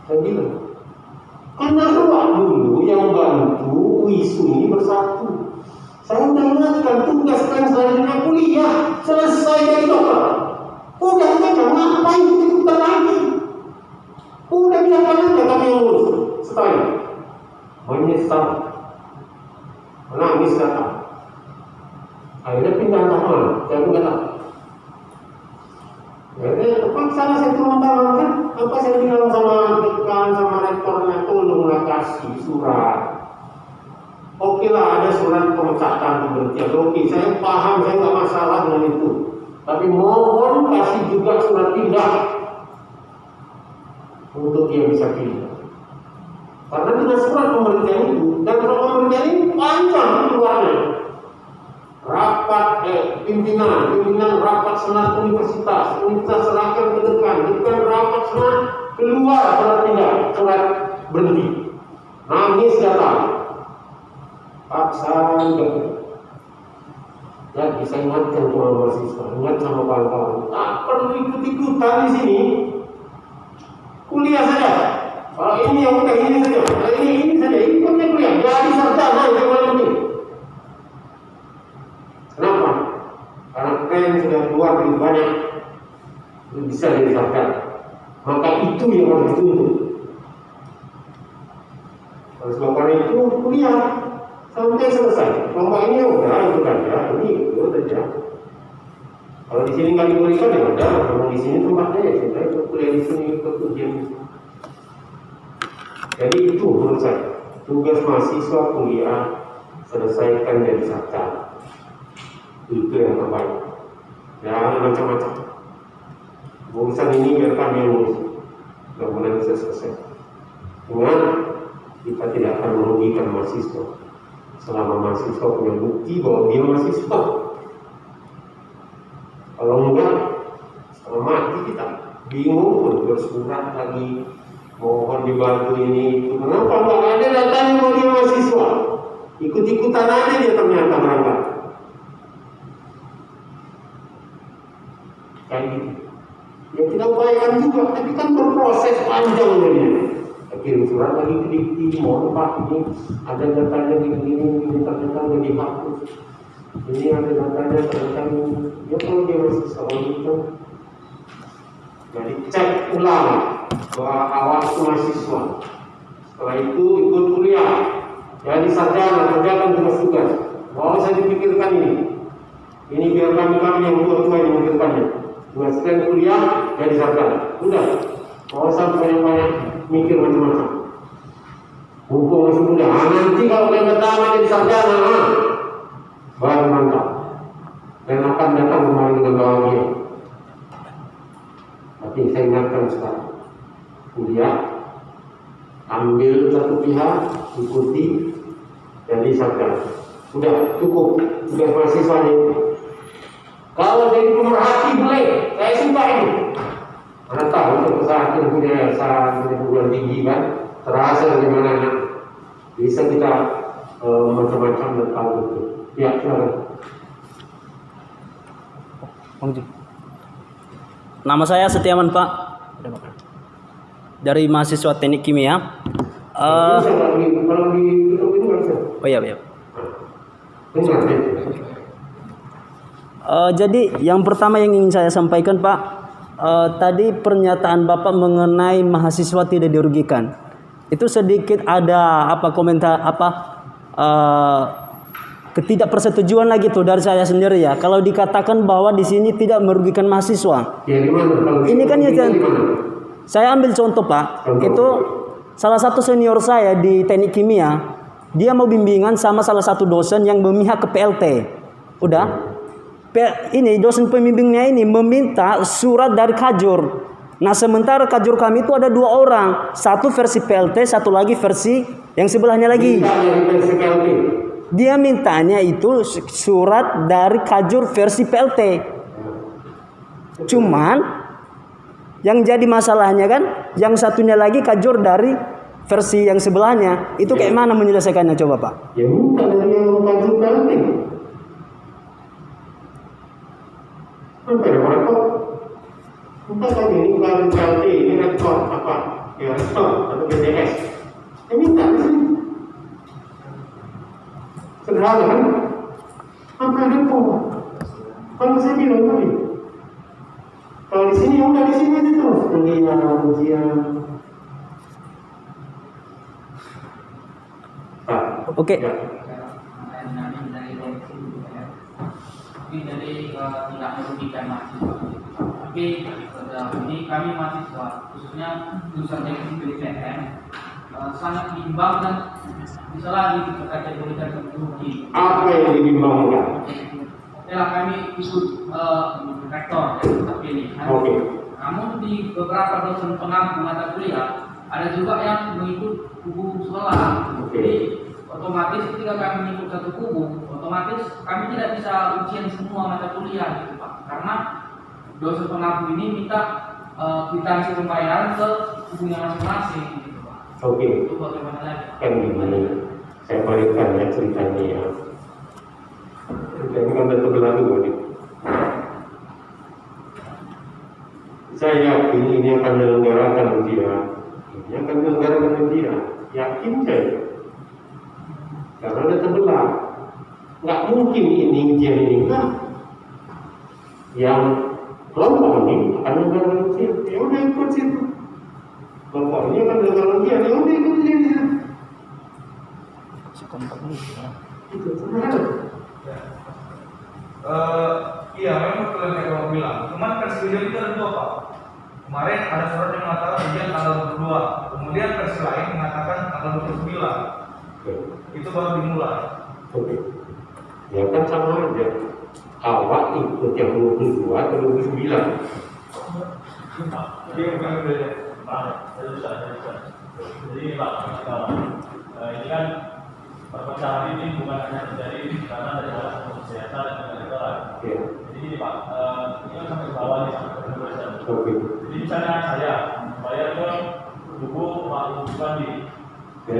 Saya bilang, karena awak dulu yang bantu wisu ini bersatu. Saya udah ingatkan tugas kan selanjutnya kuliah, selesai dari dokter. Udah aja ngapain ikut lagi? Udah biarkan aja kami yang ngurus. Setelah ini, menyesal, menangis datang. Akhirnya pindah tangan, saya pun kata. Akhirnya terpaksa saya turun tangan kan. Apa saya bilang sama dekan sama rektornya, tolonglah kasih surat. Oke lah, ada surat pemecatan pemberhentian. Oke, saya paham, saya nggak masalah dengan itu. Tapi mohon kasih juga surat pindah untuk dia bisa pindah. Karena dengan surat pemberhentian itu, dan surat pemberhentian ini panjang keluarnya. Rapat pimpinan rapat senat universitas serahkan ke depan rapat senat keluar surat pindah, surat berhenti. Nangis datang, paksa juga. Ya bisa ingatkan kepada mahasiswa, ingat sama kawan-kawan, tak perlu ikut-ikutan di sini. Kuliah saja. Kalau ini yang udah ini saja, ini saja, ikutnya kuliah. Jadi sarjana itu yang paling penting. Kenapa? Karena tren sudah keluar lebih banyak, bisa jadi sarjana. Maka itu yang harus dituntut. Oleh sebab karena itu kuliah sampai selesai. Kelompok ini udah itu saja, ini itu saja. Kalau di sini nggak diberikan ya udah, kalau di sini tempatnya ya sudah ikut kuliah di sini, ikut ujian. Jadi itu menurut saya tugas mahasiswa kuliah, selesaikan jadi sarjana. Itu yang terbaik. Jangan macam-macam. Urusan ini biar kami yang urus. Mudah-mudahan bisa selesai. Ingat, kita tidak akan merugikan mahasiswa selama mahasiswa punya bukti bahwa dia mahasiswa. Kalau enggak, setengah mati kita bingung pun bersurat lagi, mohon dibantu ini itu. Kenapa enggak ada datanya bahwa dia mahasiswa? Ikut-ikutan aja dia ternyata berangkat. Kayak gitu. Ya kita upayakan juga, tapi kan berproses panjang jadinya. Kirim surat lagi ke Dikti, mohon Pak ini ada datanya begini, ternyata udah dihapus. Ini ada datanya ternyata ini. Ya kalau dia masih seorang itu, jadi cek ulang bahwa awal itu mahasiswa. Setelah itu ikut kuliah, jadi sarjana, kerjakan tugas-tugas. Bahwa saya dipikirkan ini. Ini biar kami yang tua-tua yang memikirkannya. Tugaskan kuliah, jadi sarjana. Udah, mau sampai banyak mikir macam-macam. Mumpung masih muda. Nanti kalau kalian pertama jadi sarjana, baru mantap. Dan akan datang kembali dengan bahagia. Tapi saya ingatkan sekarang, kuliah, ambil satu pihak, ikuti, jadi sarjana. Udah cukup tugas mahasiswa ini. Kalau jadi pemerhati boleh, saya suka ini. Mana tahu untuk pesantren punya yayasan, punya perguruan tinggi kan, terasa bagaimana bisa kita macam-macam dan tahu betul. Ya, silakan. Nama saya Setiaman Pak, dari mahasiswa Teknik Kimia. Kalau di YouTube itu nggak bisa. Oh iya, iya. Benar, ya. Jadi yang pertama yang ingin saya sampaikan Pak, tadi pernyataan Bapak mengenai mahasiswa tidak dirugikan. Itu sedikit ada komentar ketidakpersetujuan lagi tuh dari saya sendiri ya. Kalau dikatakan bahwa di sini tidak merugikan mahasiswa. Ya, gimana? Ini kan ya, saya ambil contoh Pak. Itu salah satu senior saya di Teknik Kimia, dia mau bimbingan sama salah satu dosen yang memihak ke PLT. Udah. Ini dosen pembimbingnya ini meminta surat dari Kajur. Nah sementara Kajur kami itu ada 2 orang, satu versi PLT, satu lagi versi yang sebelahnya lagi. Dia mintanya itu surat dari Kajur versi PLT. Cuman yang jadi masalahnya kan, yang satunya lagi Kajur dari versi yang sebelahnya. Itu kayak mana menyelesaikannya coba Pak? Ya minta dari yang Kajur PLT. Sampai ada rekod. Entah kan ini bukan PLT, ini rekod apa? Ya rekod atau BTS. Ya minta di sini. Sederhana kan? Apa rekod? Kalau saya bilang tadi, kalau di sini udah di sini aja terus. Ujian. Oke. Ya. Ini dari tidak merugikan mahasiswa. Tapi ini kami mahasiswa, khususnya jurusan teknik PTN, sangat bimbang dan bisa lagi dikategorikan rugi. Apa yang dibimbangkan? Setelah kami ikut rektor yang terpilih. Oke. Namun di beberapa dosen pengampu mata kuliah ada juga yang mengikut kubu sekolah. Jadi otomatis ketika kami mengikut satu kubu, otomatis kami tidak bisa ujian semua mata kuliah gitu Pak. Karena dosen pengampu ini minta kwitansi pembayaran ke kubunya masing-masing gitu Pak. Oke. Itu bagaimana lagi? Kan gini, saya balikkan ya ceritanya ya. Ini kan udah terlalu nih. Saya yakin ini akan menyelenggarakan ujian. Ini akan menyelenggarakan ujian. Yakin saya. Karena udah terbelah. Nggak mungkin ini ujian ini enggak. Yang kelompok ini akan menyelenggarakan ujian. Ya udah ikut situ. Kelompok ini akan menyelenggarakan ujian. Ya udah ikut ujian. Itu sebenarnya. Iya, memang betul yang kamu bilang. Cuman versi video itu ada dua Pak. Kemarin ada surat yang mengatakan ujian tanggal 22, kemudian versi lain mengatakan tanggal 29. Itu baru dimulai. Oke. Ya kan sama aja. Awak ikut yang 22 atau 29. Dia bukan beda. Jadi Pak, ini kan perpecahan ini bukan hanya terjadi karena dari alasan kesehatan dan elektoral. Jadi ini Pak, ini kan sampai ke bawah nih sampai ke penulisan. Jadi misalnya saya bayar ke buku Pak Bupati. Oke,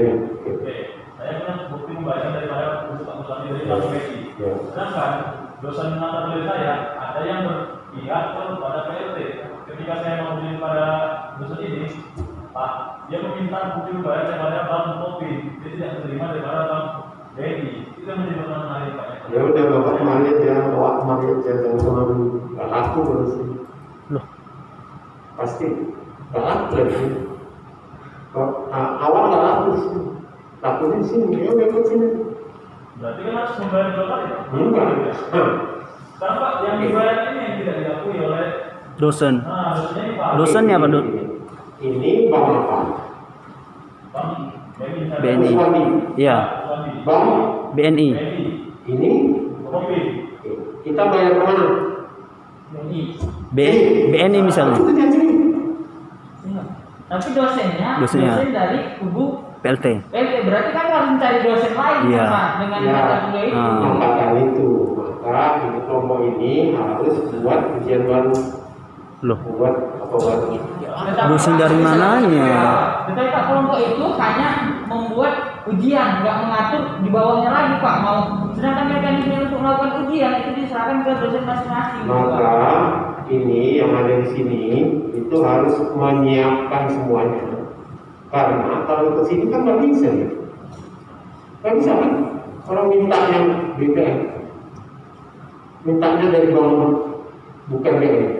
saya punya bukti pembayaran daripada buku Pak Bupati dari Pak Bupati. Sedangkan dosen mata kuliah saya ada yang berpihak kepada PLT. Ketika saya mau beli pada dosen ini, Pak, dia meminta bukti pembayaran daripada Bank Kopi, dia tidak menerima daripada Bank BNI. Itu yang menyebabkan menarik Pak. Ya udah bapak kemarin aja, bawa kemarin aja jangan kemarin nggak laku terus. Loh. Pasti nggak laku lagi. Awal nggak laku sih, lakunya di sini. Ya udah ikut sini. Berarti kan harus membayar dua kali Pak. Enggak. Karena Pak yang dibayar ini yang tidak diakui oleh Dosen. dosennya ini Pak. Dosennya apa dok? Ini bank apa? Bang BNI. BNI. Iya. Bank BNI. BNI. ini Kopi. kita bayar kemana? BNI misalnya. Itu dia sini. Tapi dosennya Dosennya. dosen dari kubu PLT. berarti kan harus mencari dosen lain Iya. sama dengan Ya. mata kuliah itu. Maka itu, maka ini kelompok ini harus buat ujian baru. Loh. Buat apa baru? Dosen dari mananya? Tetapi Pak kelompok itu hanya membuat ujian, nggak mengatur di bawahnya lagi Pak. Mau sedangkan mekanisme untuk melakukan ujian itu diserahkan ke dosen masing-masing. Maka ini yang ada di sini itu harus menyiapkan semuanya. Karena kalau ke sini kan nggak bisa ya. Nggak bisa kan? Orang minta yang BPN, mintanya dari bank bukan BPN.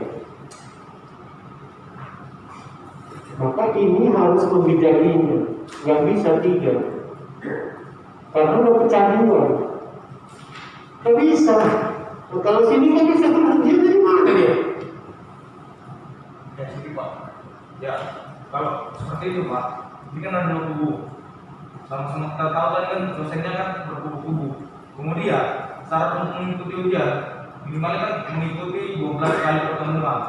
Maka ini harus membidakinya, nggak bisa tiga. Karena udah pecah dua. Nggak bisa. Nah, kalau sini nggak bisa terus dia dari mana dia? Ya sini Pak. Ya, kalau seperti itu Pak, ini kan ada dua kubu. Sama-sama kita tahu tadi kan dosennya kan berkubu-kubu. Kemudian syarat untuk mengikuti ujian minimal kan mengikuti 12 kali pertemuan.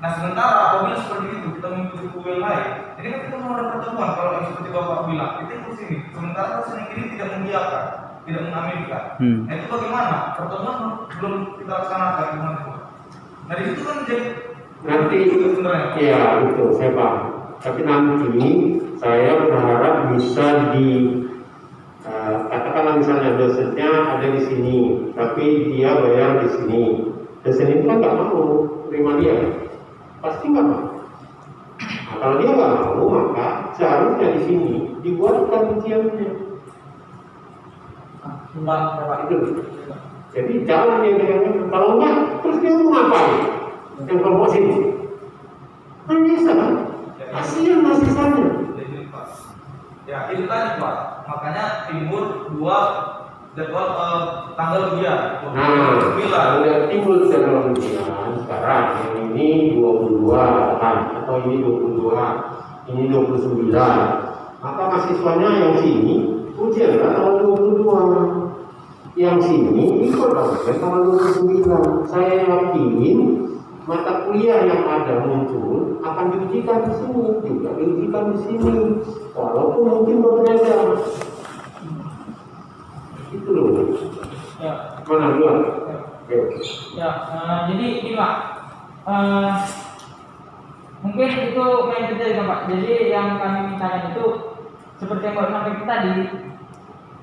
Nah sementara apabila seperti itu kita mengikuti kubu yang lain, ini kan kita mau ada pertemuan. Kalau yang seperti Bapak bilang, kita ikut sini. Sementara dosen yang ini tidak mengiyakan, tidak mengaminkan. Nah itu bagaimana? Pertemuan belum kita laksanakan teman-teman. Nah di situ kan menjadi Nanti, sebenarnya. ya betul, saya paham. Tapi nanti saya berharap bisa katakanlah misalnya dosennya ada di sini, tapi dia bayar di sini. Dosen ini kan nggak mau terima dia, pasti nggak mau. Nah, kalau dia nggak mau, maka seharusnya di sini dibuatkan ujiannya. Itu. Jadi jangan dia dengan kalau enggak, terus dia mau ngapain? Yang kelompok sini, kan bisa kan? Kasihan mahasiswanya. Ya itu tadi Pak, makanya timbul dua jadwal tanggal ujian. Nah, udah timbul jadwal ujian sekarang. Yang ini 22 kan, atau ini 22, ini 29. Maka mahasiswanya yang sini ujian kan tanggal 22. Yang sini ikut tanggal 29. Saya yakin mata kuliah yang ada muncul akan diujikan di sini, juga diujikan di sini, walaupun mungkin berbeda. Itu loh. Ya. Mana duluan? Oke. Ya, jadi ini Pak, mungkin itu main terjadi kan Pak. Jadi yang kami mintakan itu seperti yang Bapak sampaikan tadi,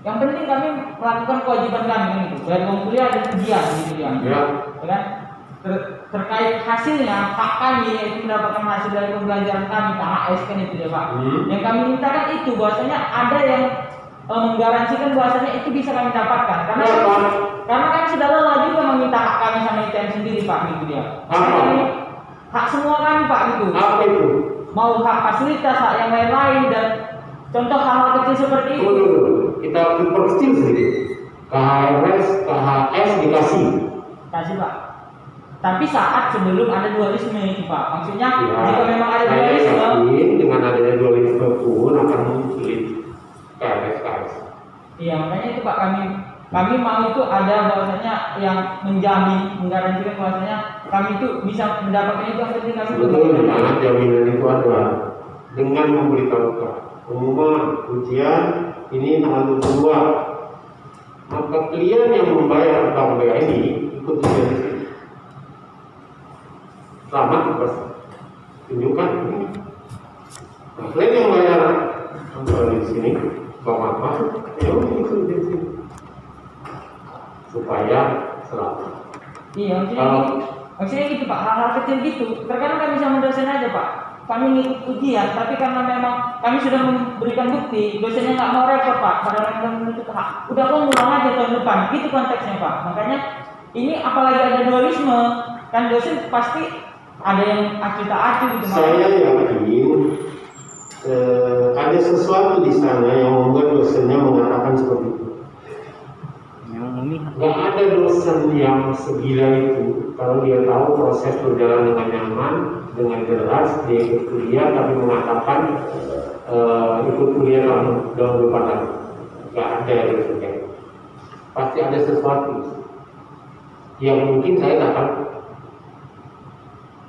yang penting kami melakukan kewajiban kami itu dari uang kuliah dan ujian gitu ya. Ya. Kan? Terkait hasilnya, Pak kami itu mendapatkan hasil dari pembelajaran kami, KHS kan itu ya Pak. Yang kami mintakan itu bahwasanya ada yang menggaransikan bahwasanya itu bisa kami dapatkan karena kami sudah lelah juga meminta hak kami sama ITM sendiri Pak gitu ya. Hak semua kami Pak gitu. Apa itu? Mau hak fasilitas, hak yang lain-lain dan contoh hal-hal kecil seperti itu. Kita perkecil sedikit. KHS dikasih. Kasih Pak. Tapi saat sebelum ada dualisme itu Pak. Maksudnya Ya, jika memang ada saya dualisme, yakin dengan adanya dualisme pun akan muncul KHS. iya makanya itu Pak kami mau itu ada bahwasanya yang menjamin, menggaransikan bahwasanya kami itu bisa mendapatkan itu yang penting kami Betul, di mana jaminan itu ada dengan memberitahukan pengumuman ujian ini tanggal 22. Maka klien yang membayar bank BNI ikut ujian di sini. Selamat Mas. Tunjukkan ini. Nah, klien yang bayar di sini bank apa? Ya ikut di sini supaya selamat. Iya, maksudnya gitu Pak, hal-hal kecil gitu. Terkadang kami sama dosen aja Pak, kami ngikut ujian, tapi karena memang kami sudah memberikan bukti, dosennya nggak mau repot Pak, padahal sudah menuntut hak. Udah kok ngulang aja tahun depan, gitu konteksnya Pak. Makanya ini apalagi ada dualisme, kan dosen pasti ada yang acu-acu gitu. Saya yakin ada sesuatu di sana yang membuat dosennya mengatakan seperti itu. Gak ada dosen yang segila itu kalau dia tahu proses berjalan dengan nyaman, dengan jelas, dia ikut kuliah tapi mengatakan ikut kuliah dalam depan lagi. Gak ada dosen kayak itu. Pasti ada sesuatu yang mungkin saya tak tahu.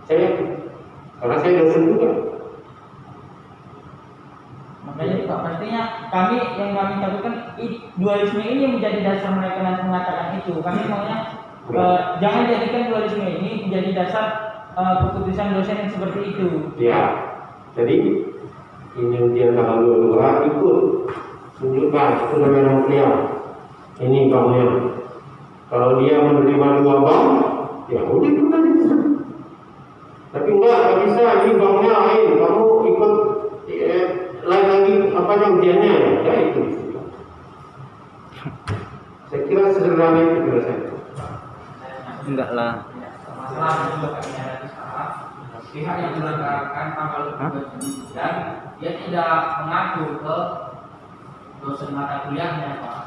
Saya yakin, karena saya dosen juga. Makanya itu Pak, pastinya kami yang kami takutkan dualisme ini menjadi dasar mereka nanti mengatakan itu. Kami maunya jangan jadikan dualisme ini menjadi dasar keputusan dosen yang seperti itu. Ya, jadi ini ujian tanggal 22 ikut tunjukkan itu namanya kuliah. Ini banknya. Kalau dia menerima 2 bank, ya udah itu tadi. Tapi enggak bisa. Ini banknya lain. Kamu ikut lain lagi apanya ujiannya ya itu. Saya kira sederhana itu saya. Enggak lah. Masalah juga kami ada di sana. Pihak yang menyelenggarakan tanggal 22 dan dia tidak mengatur ke dosen mata kuliahnya Pak.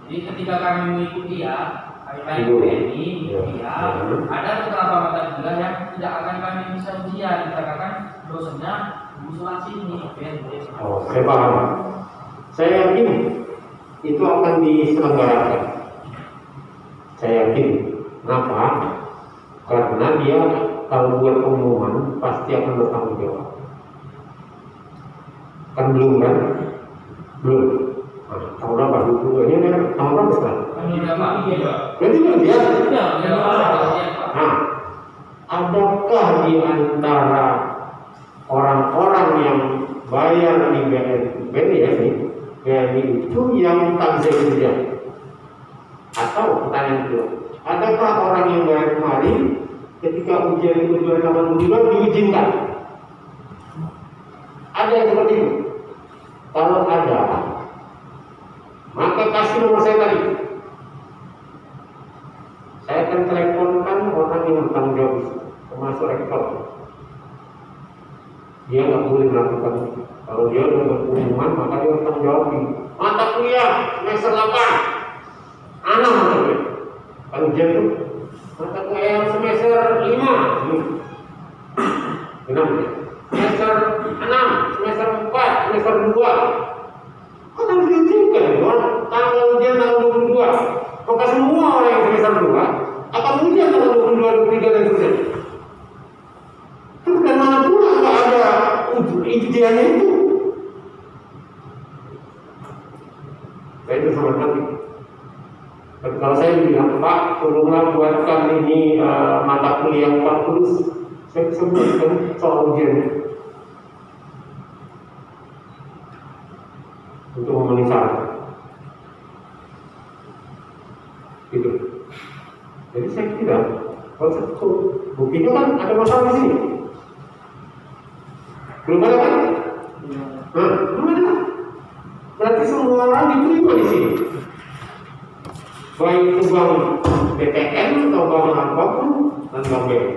Jadi ketika kami mengikuti dia, kami ini dia ada beberapa mata kuliah yang tidak akan kami bisa ujian dikarenakan dosennya usulan sini. Oh, saya paham. Saya yakin itu akan diselenggarakan. Saya yakin. Kenapa? Karena dia kalau buat pengumuman pasti akan bertanggung jawab. Kan belum kan? Belum. Nah, tahun berapa? Ini tahun berapa sekarang? Berarti belum dia? Nah, adakah di antara orang-orang yang bayar di BNI itu yang takzir kerja? Atau pertanyaan kedua, adakah orang yang bayar kemarin ketika ujian itu tanggal 22 diizinkan? Ada yang seperti itu? Kalau ada, maka kasih nomor saya tadi. Saya akan teleponkan orang yang bertanggung jawab, termasuk rektor. Dia nggak boleh melakukan itu. Kalau dia sudah berpengumuman, maka dia harus tanggung jawab. Mata kuliah semester 8 anak mata kuliah. Kalau ujian itu mata kuliah yang semester 5 kenapa? Semester 6, semester 4, semester 2 kan harus diizinkan. Tanggal ujian tanggal 22. Maka semua orang yang semester 2 akan ujian tanggal 22, 23 dan seterusnya. Terus dari mana pula nggak ada ujiannya itu? Saya itu sangat hati. Dan kalau saya bilang, Pak, tolonglah buatkan ini mata kuliah 40, saya bisa buatkan soal ujiannya untuk memenuhi syarat. Gitu. Jadi saya kira, kalau satu buktinya kan ada masalah di sini. Belum ada kan? Nah, belum ada. Berarti semua orang diterima di sini. Baik itu bank BTN atau bank apapun dan bank BRI.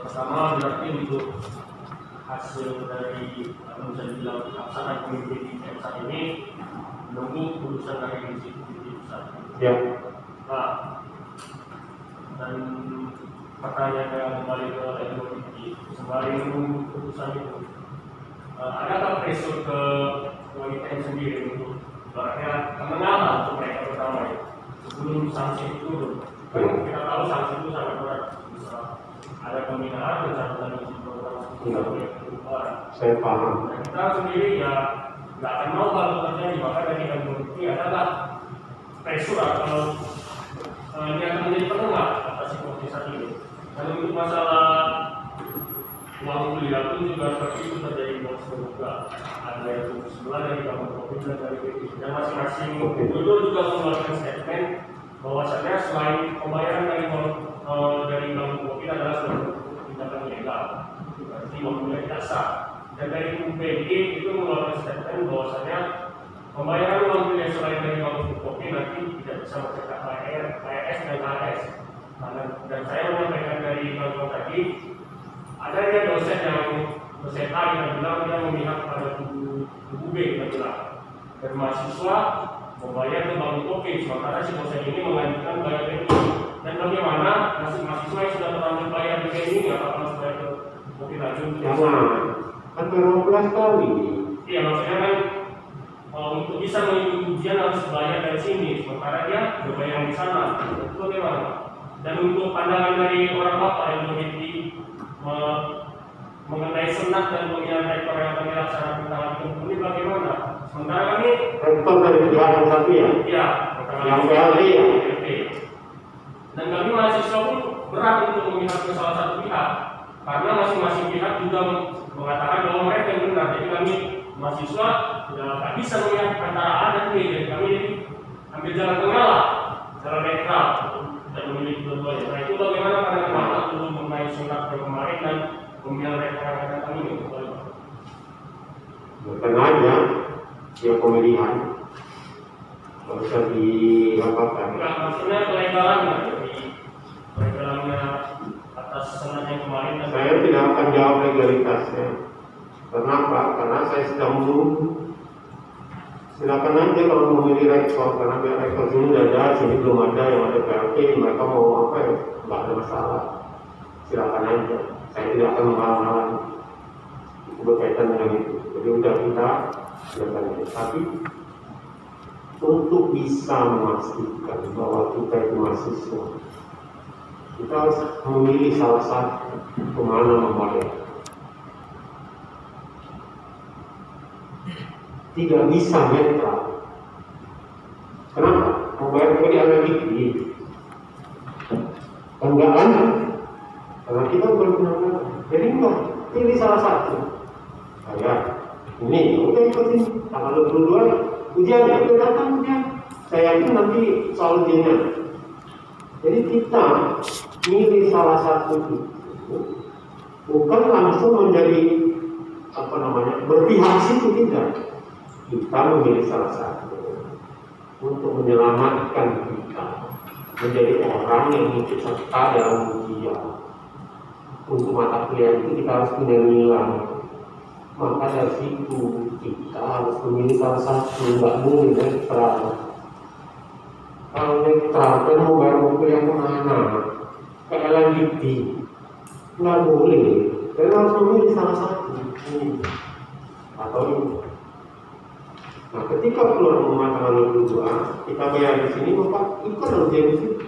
Pertama berarti untuk hasil dari atau bisa dibilang pelaksanaan pemimpin di MSA ini menunggu putusan dari komisi pusat. Ya. Nah, dan pertanyaan yang kembali ke ekonomi sembari menunggu putusan itu, adakah pressure ke UMKM sendiri untuk ibaratnya kemenangan untuk mereka pertama ya sebelum sanksi itu turun? Kita tahu sanksi itu sangat berat, bisa ada pembinaan pencabutan izin program Saya paham. dan kita sendiri ya nggak akan mau kalau terjadi, maka dari kami ini adalah pressure atau ini akan menjadi penengah atas situasi saat ini. Dan untuk masalah uang kuliah pun juga seperti itu terjadi buat semoga ada yang sebelah dari kampung kopi dan dari PT dan masing-masing itu juga mengeluarkan statement bahwasanya selain pembayaran dari kampung kopi adalah suatu tindakan ilegal, berarti uang kuliah tidak sah. Dan dari UPG itu mengeluarkan statement bahwasanya pembayaran uang kuliah selain dari kampung kopi nanti tidak bisa mencetak PRS dan KS. Dan saya menyampaikan dari kawan tadi, adanya dosen A yang bilang dia memihak pada kubu B yang bilang, dan mahasiswa membayar ke bank kopi, sementara si dosen ini mengajukan bayar BNI. Dan bagaimana mahasiswa yang sudah terlanjur bayar BNI ini apakah harus bayar ke kopi lanjut? Jangan, kan 12 kali. Iya, maksudnya kan untuk bisa mengikuti ujian harus bayar dari sini, sementara dia berbayar di sana. Itu bagaimana? Dan untuk pandangan dari orang bapak yang meneliti mengenai senat dan pemilihan rektor yang akan dilaksanakan tanggal 30 ini bagaimana? Sementara kami Rektor dari pihak yang satu ya? ya, Yang PLT ya? dan kami mahasiswa pun berat untuk memihak ke salah satu pihak karena masing-masing pihak juga mengatakan bahwa mereka yang benar. Jadi kami mahasiswa tidak bisa memihak antara A dan B. Jadi kami ambil jalan tengah lah, jalan netral dan memilih dua-duanya. Nah itu bagaimana pandangan bapak dulu mengenai sunat kemarin dan pemilihan rektor yang akan datang ini? Bukan aja dia pemilihan, nggak usah diapakan. Enggak, maksudnya kelegalannya, jadi kelegalannya atas senat yang kemarin. Dan Saya tidak akan jawab legalitasnya. Kenapa? Karena saya sedang menunggu. Silakan aja kalau mau milih rektor, karena biar rektor sini udah ada, sini belum ada, yang ada PLT, mereka mau apa ya, nggak ada masalah. Silakan aja. Saya tidak akan menghalang-halang. Itu berkaitan dengan itu. Jadi udah kita silakan aja. Tapi untuk bisa memastikan bahwa kita itu mahasiswa, kita harus memilih salah satu kemana membayar. Tidak bisa netral. Kenapa? Membayar kembali analitik. Enggak kan? Karena kita bukan benar-benar. Jadi enggak, pilih salah satu. Bayar. Ini, udah ikutin. Tanggal 22, ujian udah datang ujian. Saya yakin nanti soal ujiannya. Jadi kita pilih salah satu itu, bukan langsung menjadi berpihak situ, tidak. Kita memilih salah satu untuk menyelamatkan kita menjadi orang yang ikut serta dalam ujian. Untuk mata kuliah itu kita harus punya nilai. Maka dari situ kita harus memilih salah satu, nggak boleh netral. Kalau netral kan mau bayar kuliah kemana? Ke LMDT. nggak boleh. Kalian harus memilih salah satu ini atau ini. Nah, ketika keluar rumah tanggal 22, kita bayar di sini, maka ikut harus jadi di situ.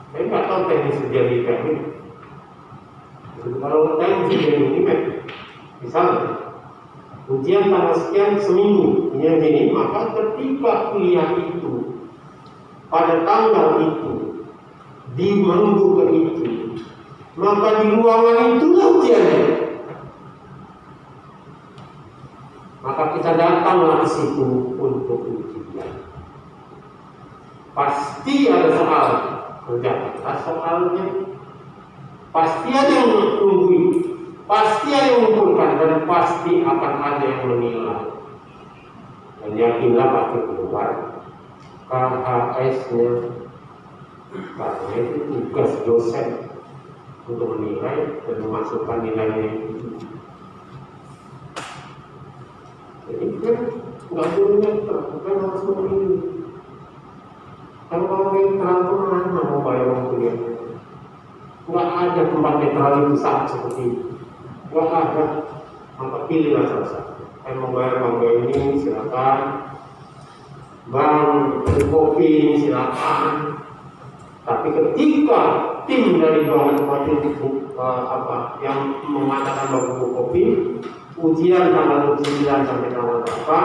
Saya nggak tahu teknis jadi kayak ini. Kalau teknis jadi ini, misalnya ujian tanggal sekian seminggu, ini yang ini, maka ketika kuliah itu pada tanggal itu di minggu ke itu, maka di ruangan itulah ujiannya. Maka kita datanglah ke situ untuk ujian. Pasti ada soal kerja, soalnya pasti ada yang menunggui, pasti ada yang mengumpulkan, dan pasti akan ada yang menilai. Dan yakinlah pasti keluar KHS-nya, karena itu tugas dosen untuk menilai dan memasukkan nilainya itu. Jadi kan nggak boleh netral, kan harus memilih. Kalau netral itu mana mau bayar uang kuliahnya? Nggak ada tempat netral itu saat seperti itu. Nggak ada. Maka pilihlah salah satu. Saya mau bayar bangga ini silakan. Bang kopi silakan. Tapi ketika tim dari bank yang mengatakan bahwa kopi ujian tanggal 29 sampai tanggal berapa,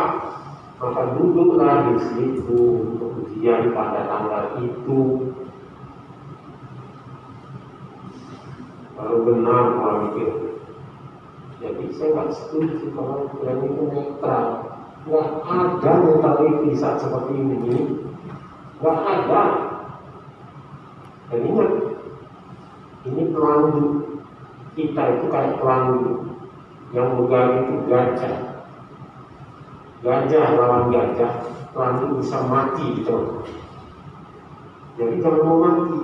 maka duduklah di situ untuk ujian pada tanggal itu. Kalau benar kalau mikir. Jadi saya nggak setuju kalau kalian itu netral. Nggak ada netral di saat seperti ini. Nggak ada. Dan ingat, ini pelandu kita itu kayak pelandu. Yang megang itu gajah. Gajah lawan gajah, pelandu bisa mati di tengah. Jadi jangan mau mati.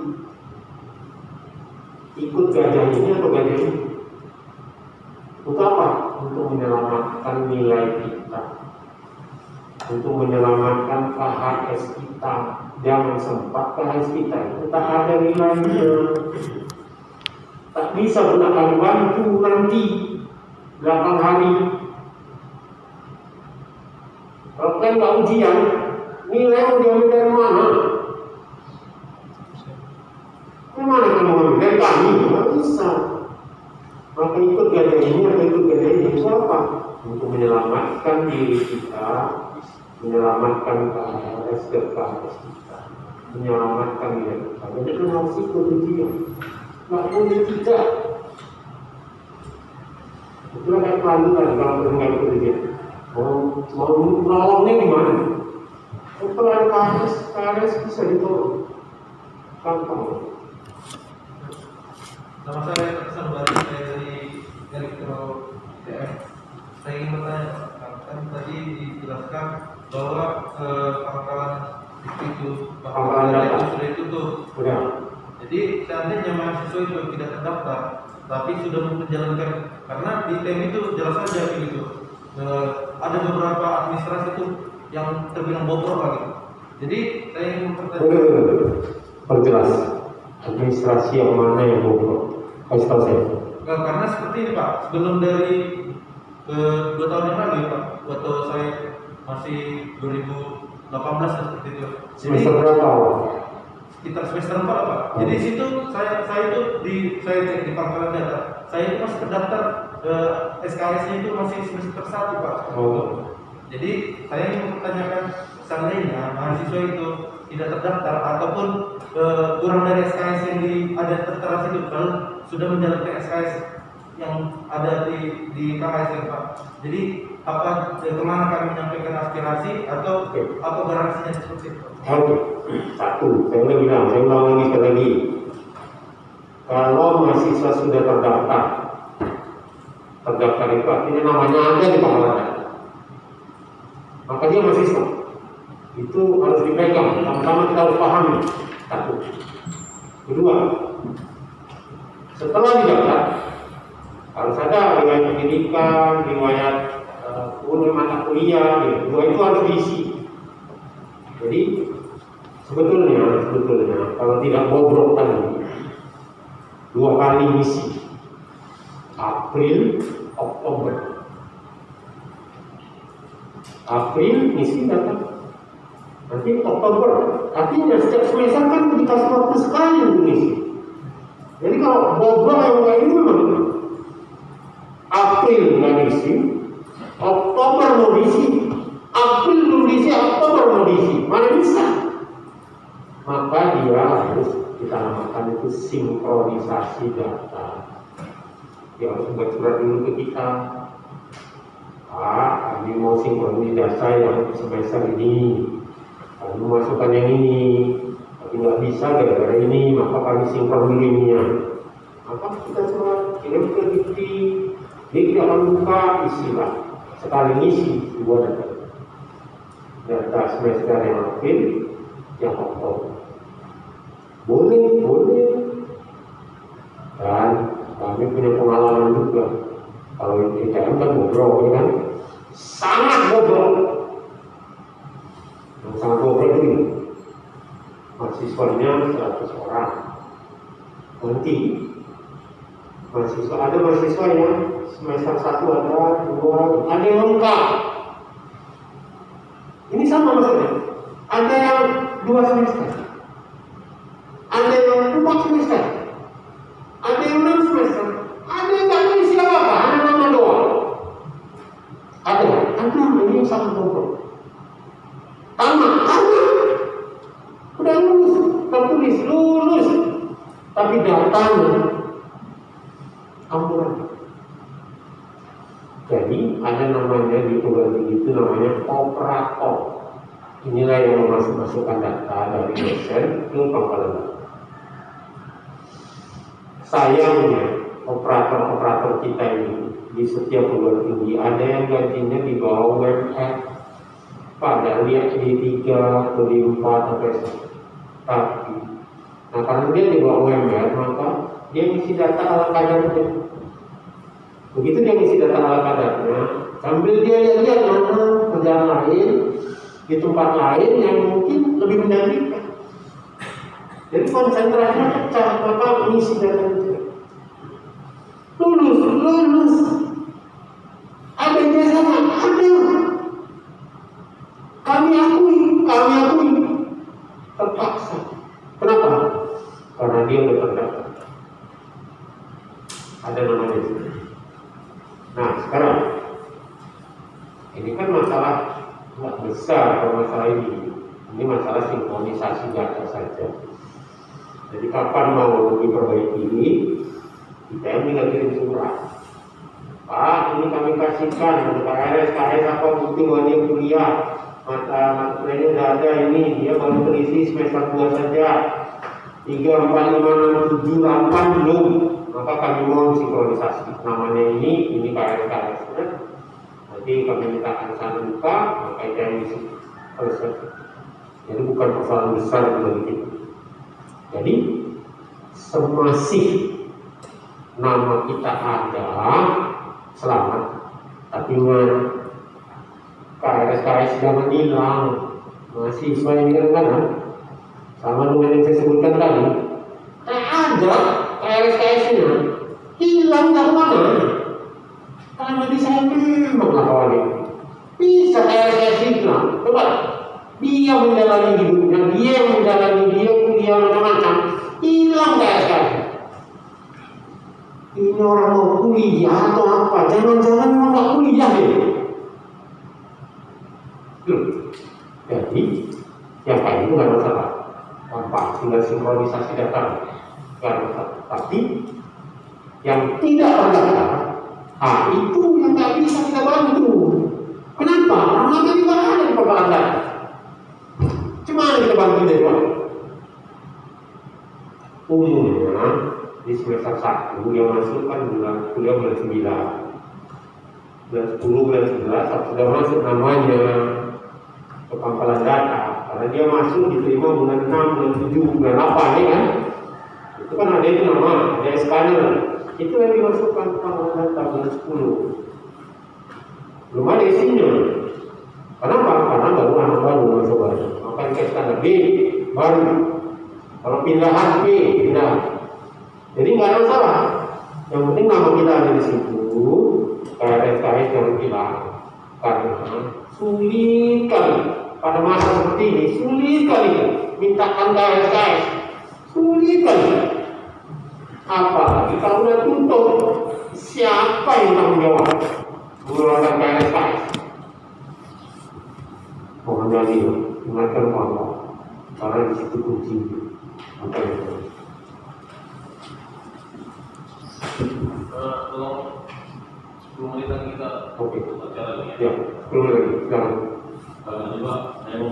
Ikut gajah ini atau gajah ini? Untuk apa? Untuk menyelamatkan nilai kita, untuk menyelamatkan KHS kita. Jangan sempat KHS kita itu tak ada nilainya. Tak bisa pula kami bantu nanti 8 hari. Kalau kalian nggak ujian, nilai mau diambil dari mana? Dari mana kamu ambil? Dari kami? Nggak bisa. Maka ikut gajah ini atau ikut gajah ini itu apa? Untuk menyelamatkan diri kita, menyelamatkan KHS kita, menyelamatkan diri kita. Jadi kita harus ikut ujian. Nggak boleh tidak. Itulah kayak pelanduan kalau kita ikut ujian. Mau nolongnya gimana? Setelah KHS bisa ditolong. Gampang. Nama saya terkesan baru saya dari Elektro TM. Saya ingin bertanya, kan tadi dijelaskan bahwa pangkalan itu sudah ditutup. Jadi seandainya mahasiswa itu tidak terdaftar, tapi sudah menjalankan, karena di TM itu jelas saja begitu. Ada beberapa administrasi itu yang terbilang bobrok lagi. Jadi saya ingin bertanya. Perjelas administrasi yang mana yang bobrok? Kasih tahu saya. Karena seperti ini Pak, sebelum dari 2 tahun yang lalu Pak, waktu saya masih 2018 seperti itu. Semester berapa? Sekitar semester 4 Pak. Jadi situ saya cek di pangkalan data, saya itu masih terdaftar SKS-nya itu masih semester 1 Pak. Jadi saya ingin mempertanyakan, seandainya mahasiswa itu tidak terdaftar ataupun kurang dari SKS yang ada tertera situ, kalau sudah menjalankan SKS yang ada di KHS ya Pak. Jadi apa kemana kami menyampaikan aspirasi atau apa garansinya seperti itu? Satu, saya ulang lagi sekali lagi. Kalau mahasiswa sudah terdaftar itu artinya namanya ada di pangkalan, maka dia mahasiswa. Itu harus dipegang. Pertama kita harus pahami. Satu. Kedua, setelah didaftar harus ada riwayat pendidikan, riwayat mata kuliah. Dua itu harus diisi. Jadi sebetulnya kalau tidak bobrok tadi, 2 kali misi, April, Oktober. April misi datang, nanti Oktober. Artinya setiap semester kan dikasih waktu sekali untuk misi. Jadi kalau bobrok yang kayak ini memang April nggak diisi, Oktober mau diisi, April belum diisi, Oktober mau diisi, mana bisa? Maka dia harus kita namakan itu sinkronisasi data. Dia harus buat surat dulu ke kita. Pak, kami mau sinkronisasi data yang semester ini. Kami masukkan yang ini, tapi nggak bisa gara-gara ini, maka kami sinkron dulu ininya. Maka kita coba kirim ke Dikti, Dikti akan buka isilah sekali ngisi 2 data. Data semester yang April, yang Oktober. Boleh. Dan kami punya pengalaman juga. Kalau ITM kan bobrok, ya kan? Sangat bobrok. Yang sangat bobrok itu mahasiswanya 100 orang. Nanti ada mahasiswa yang semester 1 ada 2, ada yang lengkap. Ini sama maksudnya. Ada yang 2 semester, ada yang 4 semester, ada yang 6 semester, ada yang tak ada isi apa-apa, hanya nama doang. Ada ini yang sangat bobrok. Tamat, udah lulus, tertulis lulus, tapi datanya ampunan. Jadi ada namanya di perguruan tinggi itu namanya operator. Inilah yang memasukkan data dari dosen ke pangkalan data. Sayangnya operator-operator kita ini di setiap perguruan tinggi ada yang gajinya di bawah UMR, padahal dia D3 atau D4 atau S1. Tapi, karena dia di bawah UMR, maka dia ngisi data ala kadarnya. Begitu dia ngisi data ala kadarnya, sambil dia lihat mana kerjaan lain di tempat lain yang mungkin lebih menjanjikan. Jadi konsentrasinya pecah, maka ngisi data itu. Lulus. Ada jasanya, ada. Kami akui. Terpaksa. Kenapa? Karena dia udah terdaftar. Ada namanya itu. Nah, sekarang ini kan masalah nggak besar kalau masalah ini. Ini masalah sinkronisasi data saja. Jadi kapan mau diperbaiki ini, kita tinggal kirim surat. Pak, ini kami kasihkan untuk KRS apa butuh dia kuliah. Mata kuliahnya sudah ada ini, dia baru terisi semester 2 saja. 3, 4, 5, 6, 7, 8 belum. Maka kami mau sinkronisasi. Namanya ini KRS. Nanti kami minta sana buka, maka itu yang isi. Jadi bukan persoalan besar bagi kita. Jadi semasih nama kita ada, selamat. Tapi KRS jangan hilang. Mahasiswa yang kan sama dengan yang saya sebutkan tadi. Ada KRS-nya hilang dari mana? Karena di saya memang awalnya bisa KRS hilang. Coba dia menjalani hidupnya, dia kuliah macam-macam, hilang KRS. Ini orang mau kuliah atau apa? Jangan-jangan memang nggak kuliah deh. Jadi yang paling itu nggak masalah. Gampang, tinggal sinkronisasi data. Nggak masalah. Tapi yang tidak terdaftar, itu yang nggak bisa kita bantu. Kenapa? Karena juga ada di pangkalan data. Cuma kita bantu dari mana? Umumnya di semester 1 yang masuk kan kuliah bulan 9, bulan 10, bulan 11 sudah masuk namanya ke pangkalan data. Karena dia masuk diterima bulan 6, bulan 7, bulan 8 ya kan? Itu kan ada itu nama, ada SK-nya. Itu yang dimasukkan ke pangkalan data bulan 10. Belum ada isinya. Kenapa? Karena baru anak baru masuk baru. Maka kita standar B baru. Kalau pindahan B pindah. Jadi nggak ada masalah. Yang penting nama kita ada di situ, KRS yang kita, karena sulit kali pada masa seperti ini, sulit kali mintakan KRS, sulit kali. Apalagi kalau udah tutup, siapa yang tanggung jawab mengeluarkan KRS? Mohon jadi ingatkan Allah, karena di situ kunci. Apa itu? Tolong 10 menitan kita Oke. acara ini. Ya, belum lagi. Jangan. Ini Pak, saya mau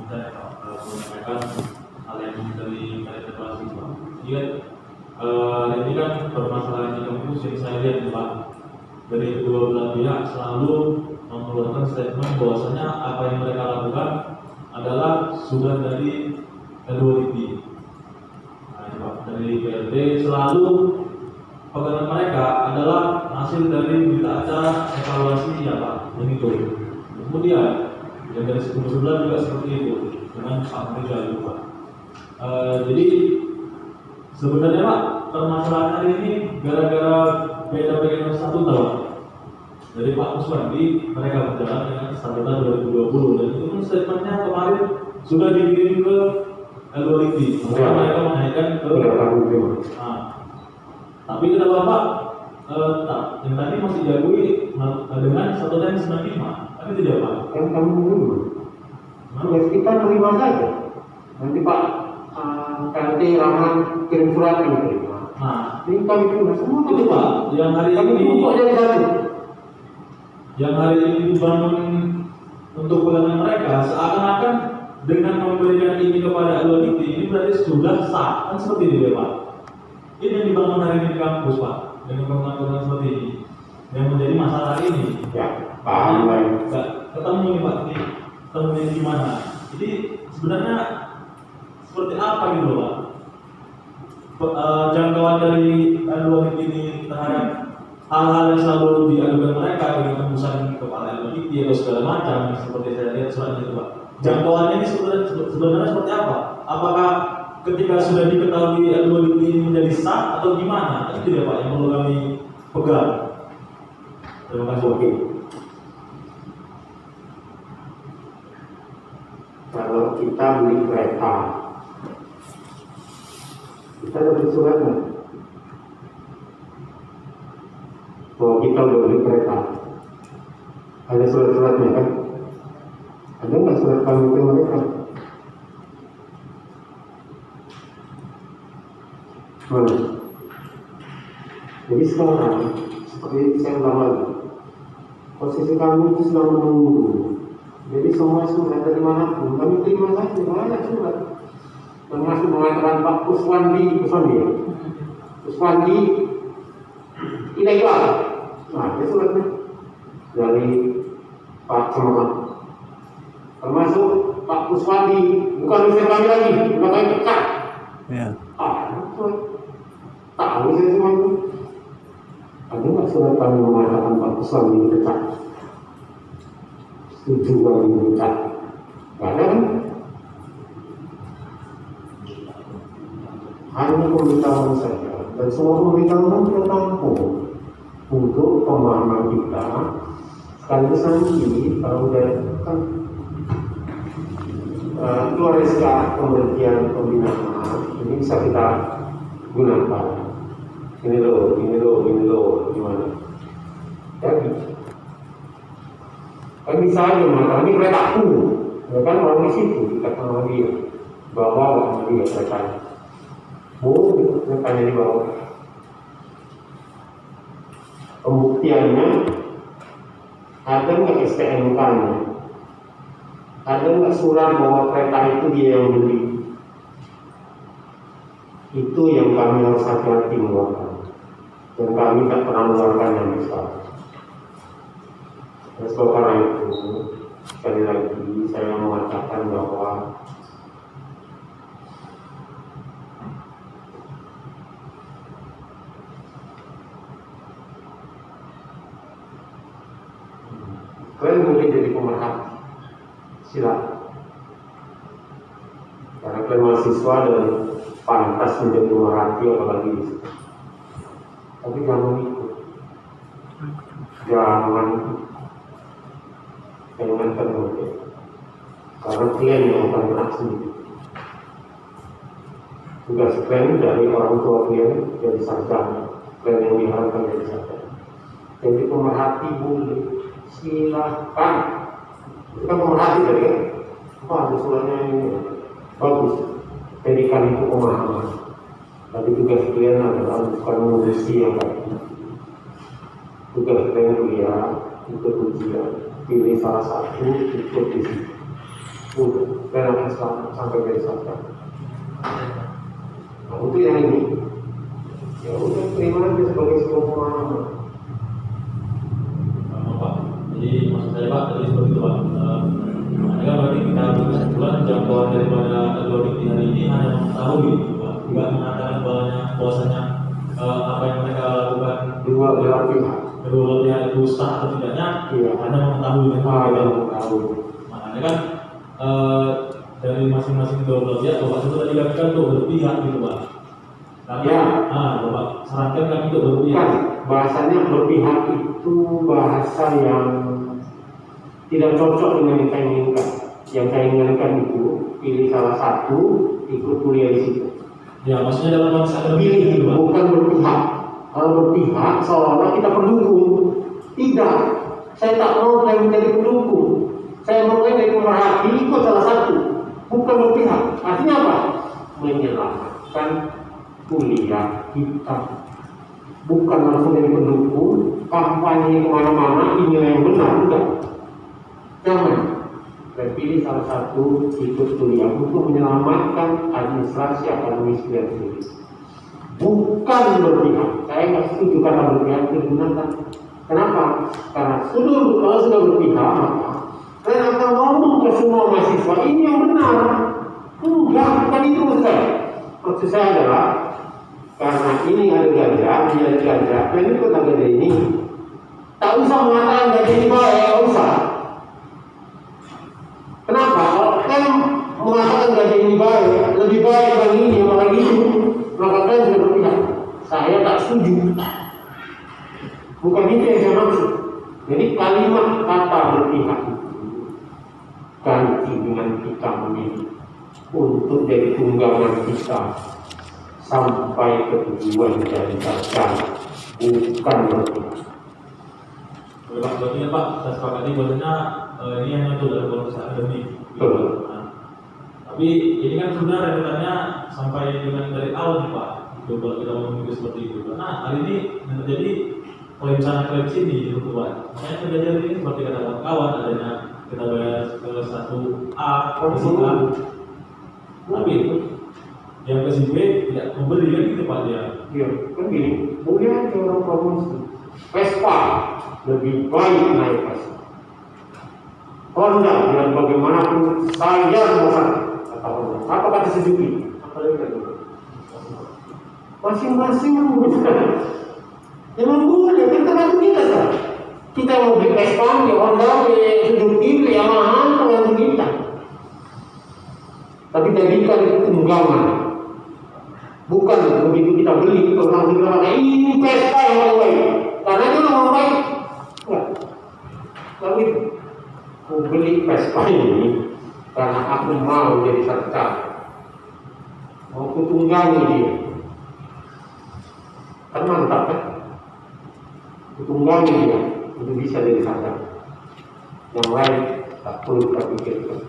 menyampaikan hal yang dari interpelasi Pak. Ini kan permasalahan di kampus yang saya lihat Pak, dari kedua belah pihak selalu mengeluarkan statement bahwasanya apa yang mereka lakukan adalah sudah dari L2LIP. Nah, dari PLT selalu pegangan mereka adalah hasil dari berita acara evaluasi ya Pak, yang itu. Kemudian yang dari sebelah juga seperti itu dengan Pak Menteri juga Pak. Jadi sebenarnya Pak, permasalahan hari ini gara-gara beda-beda satu tahun. Dari Pak Kuswandi mereka berjalan dengan statuta 2020 dan itu pun statementnya kemarin sudah dikirim ke L2LIP. Maka mereka menaikkan ke tapi kenapa Pak? Yang tadi masih diakui dengan statuta yang 95, tapi tidak Pak. Yang kamu dulu. Tugas kita terima saja. Nanti Pak nanti Rahman kirim surat yang terima. Nah, ini kami terima semua. itu Pak, yang hari ini jadi satu. Yang hari ini dibangun untuk pegangan mereka seakan-akan dengan memberikan ini kepada L2LIP ini berarti sudah sah, kan seperti itu ya Pak. Ini yang dibangun hari ini di kampus Pak, dengan bangunan seperti ini yang menjadi masalah hari ini. Ya, paham lah. Nggak ketemu nih Pak, ketemunya di mana? Jadi sebenarnya seperti apa gitu Pak? Jangkauan dari L2LIP ini terhadap hal-hal yang selalu diadukan mereka dengan tembusan kepala L2LIP atau segala macam seperti saya lihat suratnya itu Pak. Jangkauannya ini sebenarnya seperti apa? Apakah ketika sudah diketahui L2LIP ini menjadi sah atau gimana? Itu tidak Pak yang perlu kami pegang. Terima kasih. Oke. Kalau kita beli kereta, kita dapat suratnya. Bahwa kita udah beli kereta, ada surat-suratnya kan? Ada nggak surat kami ke mereka? Mana? Jadi sekarang, seperti saya ulang lagi, posisi kami itu sedang menunggu. Jadi semua surat dari manapun kami terima saja, banyak surat. Termasuk mengatakan Pak Kuswandi ilegal. Nah, itu suratnya dari Pak Semangat. Termasuk Pak Kuswandi, bukan bisa kami lagi, sudah kami pecat. Ya. Tahu saya semua itu. Ada nggak surat kami mengatakan Pak Kuswandi pecat? Setuju kami pecat? Nggak ada kan? Hanya pemberitahuan saja, dan semua pemberitahuan kita tampung untuk pemahaman kita. Sekaligus nanti kalau udah kan keluar SK pemberhentian pembinaan ini bisa kita gunakan. Ini loh, gimana? Jadi kan bisa aja mengatakan ini keretaku, ya kan orang di situ dikatakan sama dia bahwa dia keretanya. Keretanya di bawah. Pembuktiannya ada nggak STNK-nya? Ada nggak surat bahwa kereta itu dia yang beli? Itu yang kami harus hati-hati mengeluarkan. Dan kami tak pernah mengeluarkan yang besar. Dan karena itu, sekali lagi saya mengatakan bahwa kalian boleh jadi pemerhati, silakan. Karena kalian mahasiswa dan pantas menjadi pemerhati apalagi di situ. Tapi jangan ikut, jangan tergoda, karena klien yang akan beraksi. Tugas klien dari orang tua klien jadi sarjana, klien yang diharapkan jadi sarjana. Jadi pemerhati boleh, silahkan. Kita pemerhati tadi kan, apa ada suaranya ini bagus. Jadikan itu pemahaman. Tapi tugas klien adalah bukan mengurusi yang baik. Tugas klien kuliah, ikut ujian, pilih salah satu, ikut di situ. Udah, klien akan selamat sampai dari sarjana. Nah, untuk yang ini, ya udah terima aja sebagai sebuah pemahaman. Pak, jadi maksud saya Pak, tadi seperti itu Pak. Ini kan berarti kita kesimpulan jangkauan daripada algoritma di hari ini hanya mengetahui gitu Pak, tidak mengatakan bahwasanya apa yang mereka lakukan Dua belah pihak. kedua pihak itu sah atau tidaknya, hanya mengetahui Yang mengetahui. makanya kan dari masing-masing kedua belah pihak Bapak itu tadi katakan untuk berpihak gitu Pak. Tapi Bapak sarankan kami untuk berpihak. Kan, bahasanya berpihak itu bahasa yang tidak cocok dengan yang saya inginkan. Yang saya inginkan itu pilih salah satu, ikut kuliah di situ. Ya, maksudnya dalam konteks akademik Pilih, gitu Pak. bukan berpihak. Kalau berpihak seolah-olah kita pendukung. Tidak, saya tak mau kalian menjadi pendukung. Saya mau kalian jadi pemerhati, ikut salah satu. Bukan berpihak. Artinya apa? Menyelamatkan kuliah kita. Bukan langsung jadi pendukung, kampanye kemana-mana, inilah yang benar, enggak. Jangan. Dan pilih salah satu ikut kuliah untuk menyelamatkan administrasi akademis kuliah sendiri. Bukan berpihak. Saya nggak setuju kata berpihak itu digunakan. Kenapa? Karena kalau sudah berpihak, maka saya akan ngomong ke semua mahasiswa ini yang benar. Enggak, bukan itu maksud saya. Maksud saya adalah karena ini ada gajah, ini ada gajah, dan ini kota gajah ini. Tak usah mengatakan gajah ini baik, tak usah. Kenapa? Kalau kan mengatakan gajah ini baik, lebih baik dari ini, apalagi itu, maka kan sudah berpihak. Saya tak setuju. Bukan itu yang saya maksud. Jadi kalimat kata berpihak itu ganti dengan kita memilih untuk jadi tunggangan kita sampai ke tujuan dari sarjana, bukan berpihak. Pak, berarti Pak, saya sepakati bahwasanya ini hanya untuk dalam konteks akademik. Betul. Nah, tapi ini kan sebenarnya rentetannya sampai dengan dari awal nih Pak. Itu kalau kita mau mengikuti seperti itu. Karena hari ini yang terjadi rencana sini di Rutuan. Makanya terjadi hari ini seperti kata kawan adanya kita bayar ke 1A, fisika. Tapi yang ke si B tidak memberi kan gitu Pak dia. Iya, kan gini, boleh aja orang promosi. Vespa lebih baik naik Vespa. Honda bilang bagaimanapun saya nomor kata Honda. Apa kata Suzuki? Apa lagi kata? Masing-masing memang boleh, kan tergantung kita sah. Kita mau beli Vespa, beli Honda, beli Suzuki, beli Yamaha, tergantung kita. Tapi jadikan itu tunggangan. Bukan begitu kita beli, kita langsung bilang ini Vespa yang paling baik. Karena itu nomor baik. Enggak. Lalu aku beli Vespa ini karena aku mau jadi sarjana. Mau kutunggangi dia. Kan mantap kan? Kutunggangi dia untuk bisa jadi sarjana. Yang lain tak perlu kita pikirkan.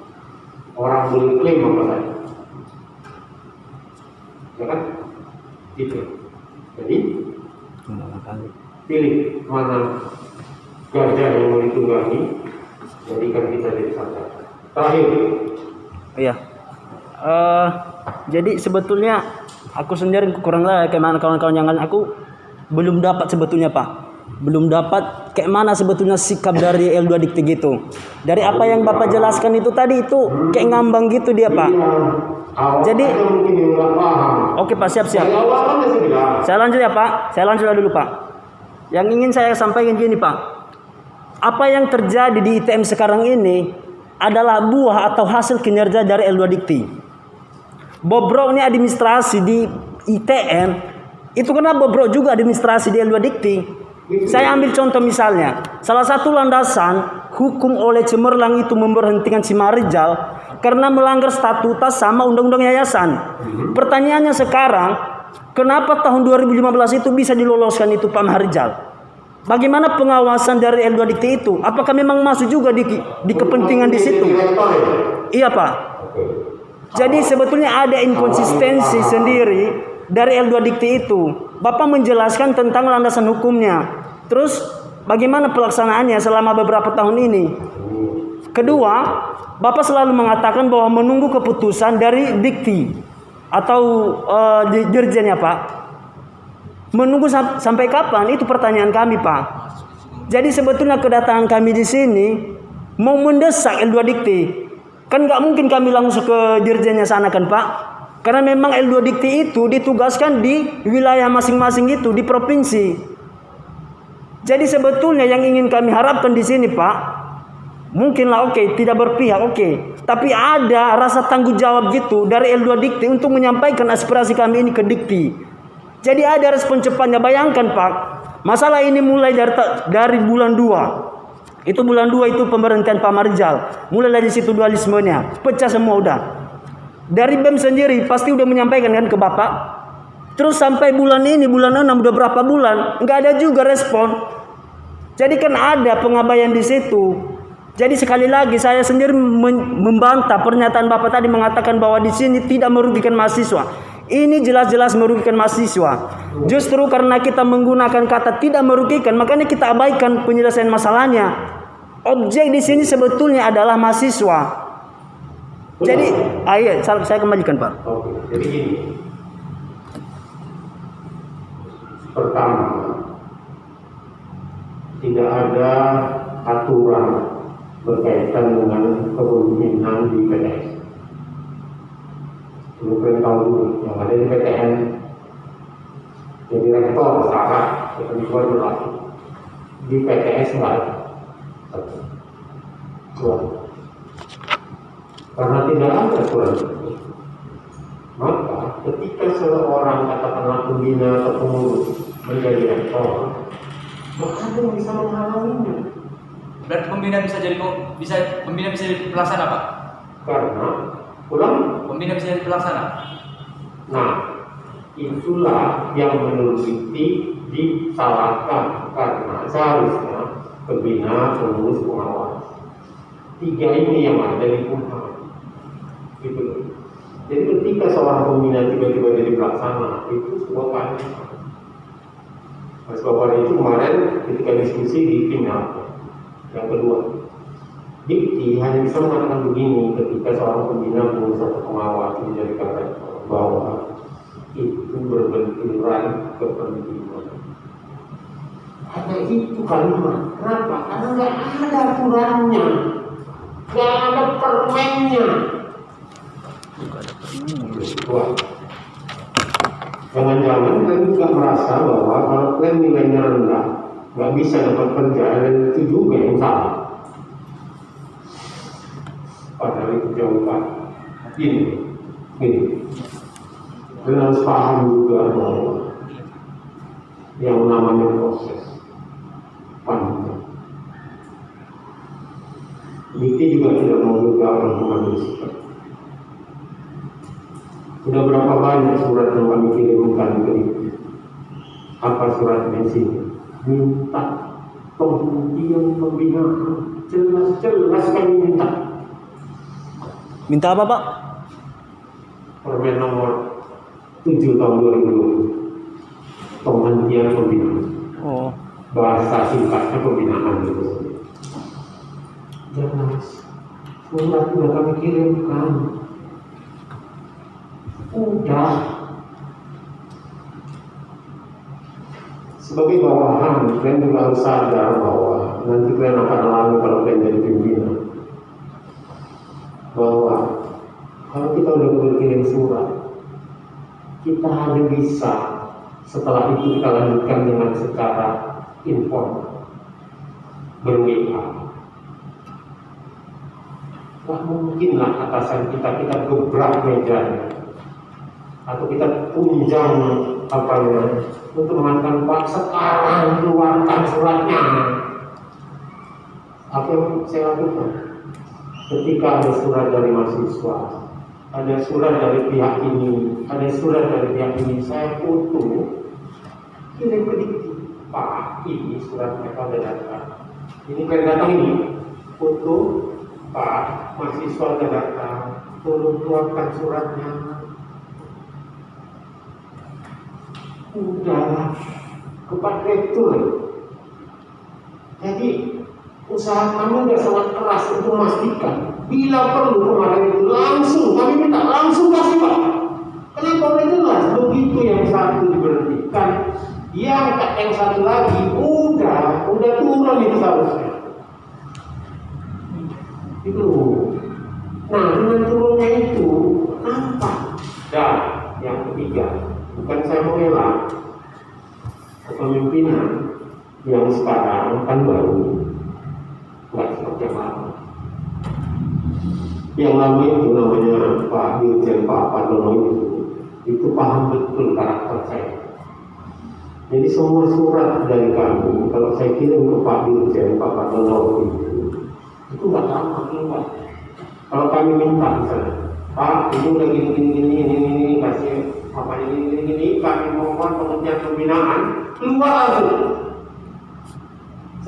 Orang boleh klaim apa saja. Ya kan? Gitu. Jadi pilih mana gajah yang mau ditunggangi, jadikan kita jadi sarjana. Terakhir. Iya. Jadi sebetulnya aku sendiri kurang lah kayak mana kawan-kawan yang lain, aku belum dapat sebetulnya Pak. Belum dapat kayak mana sebetulnya sikap dari L2 Dikti gitu. Dari apa yang Bapak jelaskan itu tadi itu kayak ngambang gitu dia Pak. Jadi oke Pak, siap-siap. Saya lanjut ya Pak. Saya lanjut dulu Pak. Yang ingin saya sampaikan gini Pak. Apa yang terjadi di ITM sekarang ini adalah buah atau hasil kinerja dari L2 Dikti. Bobrok ini administrasi di ITN, itu karena bobrok juga administrasi di L2 Dikti. Saya ambil contoh misalnya, salah satu landasan hukum oleh Cemerlang itu memberhentikan si Marijal karena melanggar statuta sama undang-undang yayasan. Pertanyaannya sekarang, kenapa tahun 2015 itu bisa diloloskan itu Pak Marijal? Bagaimana pengawasan dari L2 Dikti itu? Apakah memang masuk juga di kepentingan di situ? Iya Pak. Jadi sebetulnya ada inkonsistensi sendiri dari L2 Dikti itu. Bapak menjelaskan tentang landasan hukumnya. Terus bagaimana pelaksanaannya selama beberapa tahun ini? Kedua, Bapak selalu mengatakan bahwa menunggu keputusan dari Dikti atau dirjennya Pak. Menunggu sampai kapan? Itu pertanyaan kami Pak. Jadi sebetulnya kedatangan kami di sini mau mendesak L2 Dikti. Kan nggak mungkin kami langsung ke dirjennya sana kan Pak. Karena memang L2 Dikti itu ditugaskan di wilayah masing-masing itu, di provinsi. Jadi sebetulnya yang ingin kami harapkan di sini Pak, mungkinlah oke, tidak berpihak oke. Tapi ada rasa tanggung jawab gitu dari L2 Dikti untuk menyampaikan aspirasi kami ini ke Dikti. Jadi ada respon cepatnya. Bayangkan Pak, masalah ini mulai dari bulan 2. Itu bulan 2 itu pemberhentian Pak Marijal. Mulai dari situ dualismenya, pecah semua udah. Dari BEM sendiri pasti udah menyampaikan kan ke Bapak. Terus sampai bulan ini, bulan 6 udah berapa bulan, nggak ada juga respon. Jadi kan ada pengabaian di situ. Jadi sekali lagi saya sendiri membantah pernyataan Bapak tadi mengatakan bahwa di sini tidak merugikan mahasiswa. Ini jelas-jelas merugikan mahasiswa. Justru karena kita menggunakan kata tidak merugikan, makanya kita abaikan penyelesaian masalahnya. Objek di sini sebetulnya adalah mahasiswa. Jadi, ayo saya kembalikan Pak. Oke, jadi gini. Pertama, tidak ada aturan berkaitan dengan kepemimpinan di PTS. Lu kalian tahu dulu, yang ada di PTN, jadi rektor salah, seperti itu berlaku. Di PTS nggak ada. Karena tidak ada aturan itu, maka ketika seorang katakanlah pembina atau pengurus menjadi rektor, maka ada yang bisa menghalanginya. Berarti pembina bisa jadi pelaksana Pak? Karena pembina bisa jadi pelaksana. Nah, itulah yang menurut Dikti disalahkan karena seharusnya pembina, pengurus, pengawas. 3 ini yang ada di Kumham. Gitu. Jadi ketika seorang pembina tiba-tiba jadi pelaksana, itu sebuah keharusan. Mas Bapak itu kemarin ketika diskusi di tim yang kedua, Dikti hanya bisa mengatakan begini ketika seorang pembina pengurus atau pengawas dijadikan rektor bahwa itu berbenturan kepentingan. Ada itu kalimat. Kenapa? Karena nggak ada aturannya, nggak ada permennya. Wah, jangan-jangan kalian juga merasa bahwa kalau kalian nilainya rendah, nggak bisa dapat kerja, dan itu juga yang salah. Padahal itu jauh Pak. Gini, kalian harus paham juga bahwa yang namanya proses panjang. Dikti juga tidak mau juga orang mengambil. Sudah berapa banyak surat yang kami kirimkan ke Dikti? Apa suratnya sih? Minta penghentian pembinaan. Jelas-jelas kami minta. Minta apa Pak? Permen nomor 7 tahun 2020. Penghentian pembinaan. Oh. Bahasa singkatnya pembinaan itu. Jelas. Surat sudah kami kirimkan. Udah. Sebagai bawahan, kalian juga harus sadar bahwa nanti kalian akan alami kalau kalian jadi pimpinan. Bahwa kalau kita udah berkirim surat, kita hanya bisa setelah itu kita lanjutkan dengan secara informal, ber-WA. Gak mungkinlah atasan kita gebrak mejanya. atau kita punjang apa ya untuk mengatakan Pak sekarang keluarkan suratnya. Apa yang saya lakukan? Ketika ada surat dari mahasiswa, ada surat dari pihak ini, ada surat dari pihak ini, saya foto, kirim ke Dikti. Pak, ini surat mereka sudah datang. Ini kalian datang ini, foto, Pak, mahasiswa sudah datang, tolong keluarkan suratnya. Udah, kepada rektor. Jadi usaha kami sudah sangat keras untuk memastikan bila perlu kemarin itu langsung kami minta langsung kasih Pak. Kenapa udah jelas begitu yang satu diberhentikan, yang satu lagi udah turun itu seharusnya. Itu. Nah dengan turunnya itu nampak. Dan yang ketiga, bukan saya mengelak kepemimpinan yang sekarang kan baru. Nggak seperti yang lama. Yang lama itu namanya Pak Dirjen Pak Pardono itu paham betul karakter saya. Jadi semua surat dari kami kalau saya kirim ke Pak Dirjen Pak Pardono itu nggak lama keluar. Kalau kami minta misalnya, Pak ini udah gini kasih apa ini kami mohon penghentian pembinaan, keluar langsung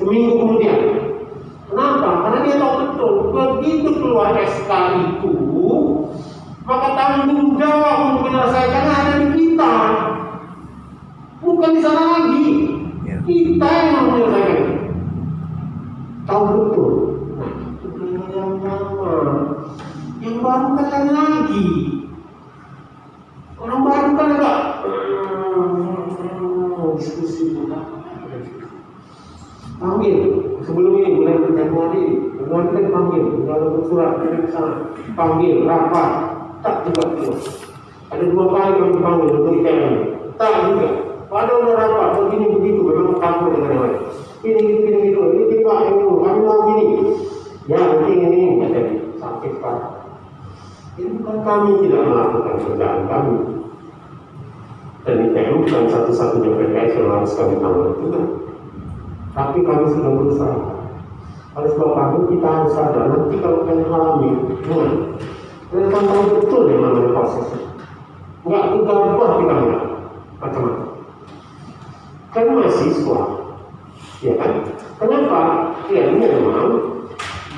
seminggu kemudian. Kenapa? Karena dia tahu betul begitu keluar SK itu, maka tanggung jawab untuk menyelesaikan ada di kita, bukan di sana lagi. Kita yang menyelesaikan. Tahu betul. Nah, itu yang lama, yang baru kan lagi. Orang baru kan enggak diskusi juga. Panggil sebelum ini bulan Januari kita dipanggil, ada surat dari sana, panggil rapat, tak juga keluar. Ada 2 kali kami dipanggil untuk ITM, tak juga. Padahal udah rapat, begini begitu, memang campur dengan yang lain. Ini tiba itu, kami mau gini. Ya ini jadi sakit Pak. Ini bukan kami tidak melakukan kerjaan kami. Dan ITM bukan satu-satunya PKS yang harus kami tanggung juga. Tapi kami sudah berusaha. Oleh sebab kami kita harus sadar nanti kalau kalian alami, kalian akan tahu betul yang namanya prosesnya. Enggak gegabah kita enggak macam-macam. Kan mahasiswa, ya kan? Kenapa? Ya ini memang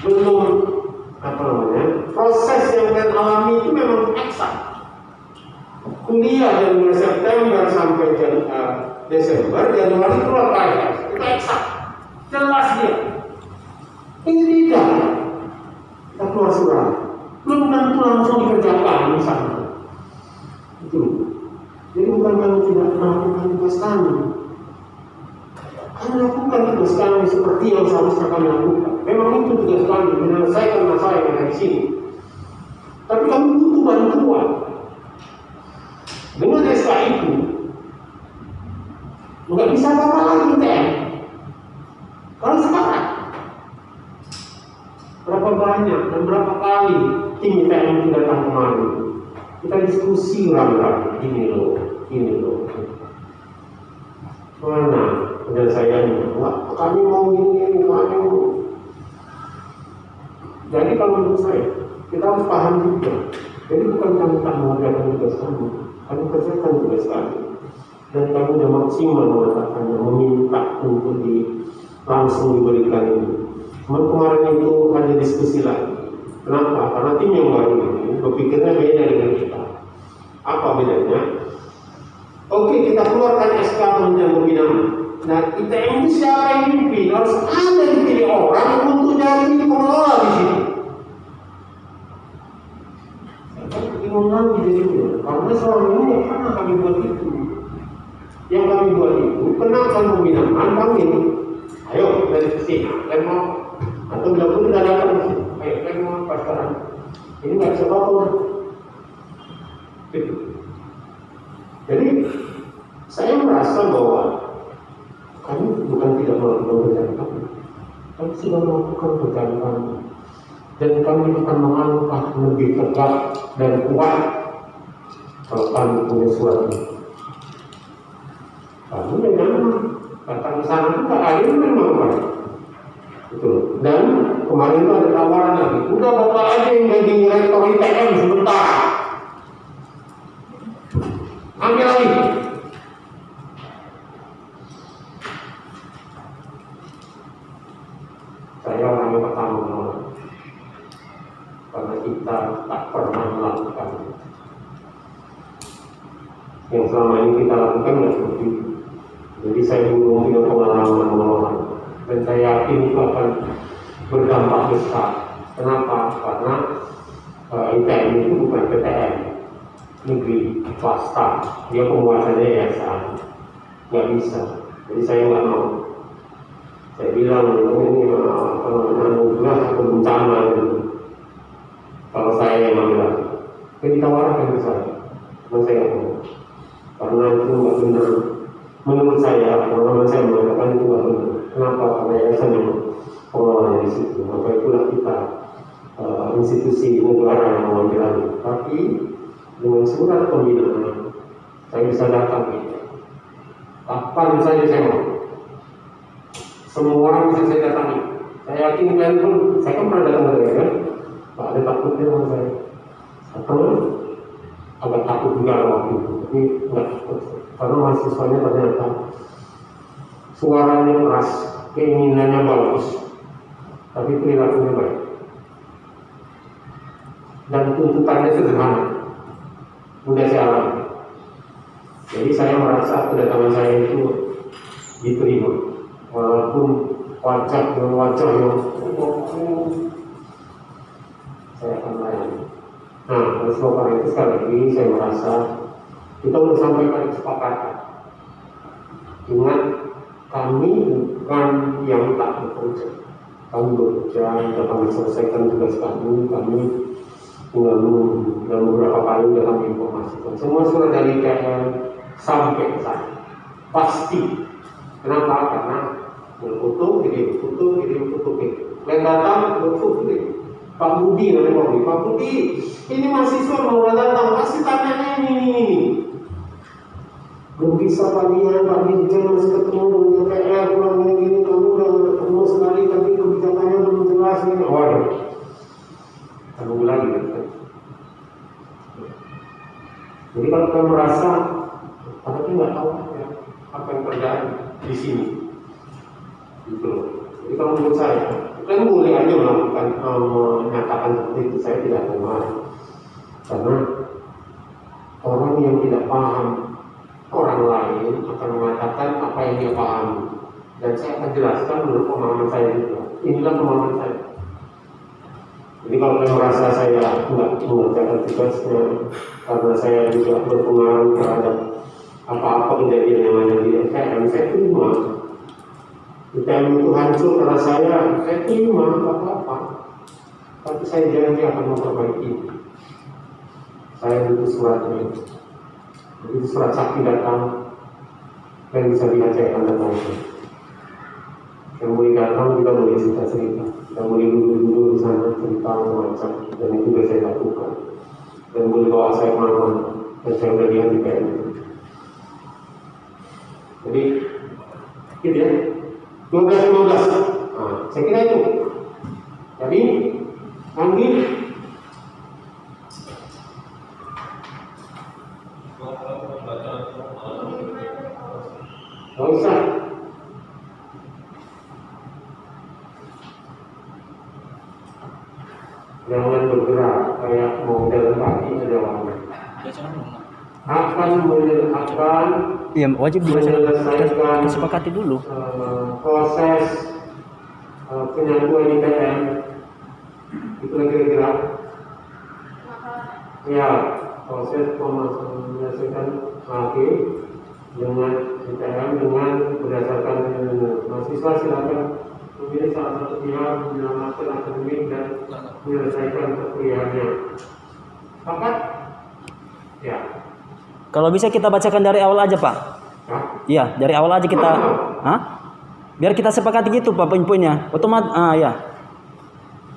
belum proses yang kalian alami itu memang eksak. Kuliah dari mulai September sampai Desember, Januari keluar KFS, itu eksak, jelas dia. Ini tidak, kita keluar surat, belum tentu langsung dikerjakan misalnya. Itu, jadi bukan kami tidak melakukan tugas kami. Kami lakukan tugas kami seperti yang seharusnya kami lakukan. Memang itu tugas kami, menyelesaikan masalah yang ada di sini. Tapi kami butuh bantuan. Dengan SK itu, nggak bisa apa-apa lagi TM. Kalau sekarang, berapa banyak dan berapa kali tim TM itu datang kemari, kita diskusi rame-rame, ini loh. Mana penyelesaiannya? Wah, kami mau gini, kami mau. Jadi kalau menurut saya, kita harus paham juga. Jadi bukan kami tak mengerjakan tugas kami kerjakan tugas kami. Dan kami sudah maksimal mengatakannya, meminta untuk langsung diberikan ini. Kemarin itu ada diskusi lagi. Kenapa? Karena tim yang baru ini berpikirnya beda dengan kita. Apa bedanya? Oke, kita keluarkan SK penghentian pembinaan. Nah, ITM itu siapa yang mimpin? Harus ada yang dipilih orang untuk jadi pengelola di sini. Bingung lagi jadinya, karena selama ini karena kami buat itu. Yang kami buat itu, kenakan pembinaan kami. Ayo dari sini, kalian mau atau bila pun tidak datang ke sini. Ayo kalian mau apa sekarang? Ini nggak bisa apa-apa. Gitu. Jadi saya merasa bahwa kami bukan tidak melakukan pekerjaan kami, kami sudah melakukan pekerjaan kami. Dan kami akan melangkah lebih tegak dan kuat Kalau kami punya suatu, kami jangan datang ke sana juga, akhirnya memang baik. Betul. Dan kemarin itu ada tawaran lagi, udah bapak aja yang jadi rektor ITM sebentar, ambil lagi. Saya orang yang pertama menolak, karena kita tak pernah melakukan yang selama ini kita lakukan nggak seperti itu. Jadi saya belum punya pengalaman menolak, dan saya yakin itu akan berdampak besar. Kenapa? Karena ITM itu bukan PTN negeri swasta, dia penguasanya yayasan, nggak bisa. Jadi saya nggak mau. Saya bilang ini anugerah atau bencana gitu. Kalau saya yang ambil, jadi ditawarkan ke saya, dan saya nggak mau. Karena itu nggak benar. Menurut saya, pengalaman saya mengatakan itu nggak benar. Kenapa? Karena yayasan yang pengelolanya di situ. Maka itulah kita institusi negara yang mengambil alih. Tapi dengan surat pembinaan, saya bisa datang gitu. Kapan saja saya mau. Semua orang bisa saya datangi. Saya yakin kalian pun, saya kan pernah datang ke kan? Pak ada takutnya sama saya. Atau agak takut juga waktu itu. Tapi enggak, karena mahasiswanya ternyata suaranya keras, keinginannya bagus, tapi perilakunya baik. Dan tuntutannya sederhana, mudah saya alami. Jadi saya merasa kedatangan saya itu diterima, walaupun wajah dengan wajah yang saya akan layani. Nah, oleh sebab itu sekali lagi saya merasa kita sudah sampaikan kesepakatan. Ingat, kami bukan yang tak bekerja. Kami bekerja, kita kami selesaikan tugas kami tinggal menunggu. Dan beberapa kali sudah kami informasikan. Semua surat dari ITM sampai ke sana. Pasti. Kenapa? Karena foto, video. Lain datang, foto, video. Pak Budi, Pak Budi, ini mahasiswa mau datang, pasti tanya ini. Belum bisa kalian, Pak Dirjen masih ketemu dengan DPR, pulang gini, kamu udah ketemu sekali, tapi kebijakannya belum jelas ini. Waduh, tunggu lagi. Jadi kalau kalian merasa, tapi nggak tahu ya, apa yang terjadi di sini, gitu. Jadi kalau menurut saya, kan boleh aja melakukan menyatakan seperti itu, saya tidak marah. Karena orang yang tidak paham orang lain akan mengatakan apa yang dia pahami, dan saya akan jelaskan menurut pemahaman saya juga. Inilah pemahaman saya. Jadi kalau saya merasa saya tidak mengerjakan tugasnya karena saya juga berpengaruh terhadap apa-apa kejadian yang ada di ITM, saya terima. ITM itu hancur karena saya terima apa-apa. Tapi saya janji akan memperbaiki. Saya butuh suratnya. Jadi surat sakti datang, dan bisa lihat saya akan datang. Yang boleh datang kita boleh cerita, kita boleh duduk di sana cerita macam, dan itu sudah saya lakukan. Dan boleh bawa saya kemana-mana, dan saya sudah lihat di PM. Jadi, gitu ya. 12-15, saya kira itu. Jadi, ambil nggak usah. Jangan bergerak kayak mau jalan kaki ada warna. Akan Ya wajib menyelesaikan disepakati dulu. Proses penyatuan ITM itu kira-kira ya proses menyelesaikan AG dengan ITM dengan berdasarkan mahasiswa silakan memilih salah satu pihak menyelamatkan akademik dan menyelesaikan perkuliahannya. Sepakat? Ya. Kalau bisa kita bacakan dari awal aja, Pak. Iya, dari awal aja kita. Biar kita sepakati gitu, Pak, poin-poinnya. Otomatis, ya.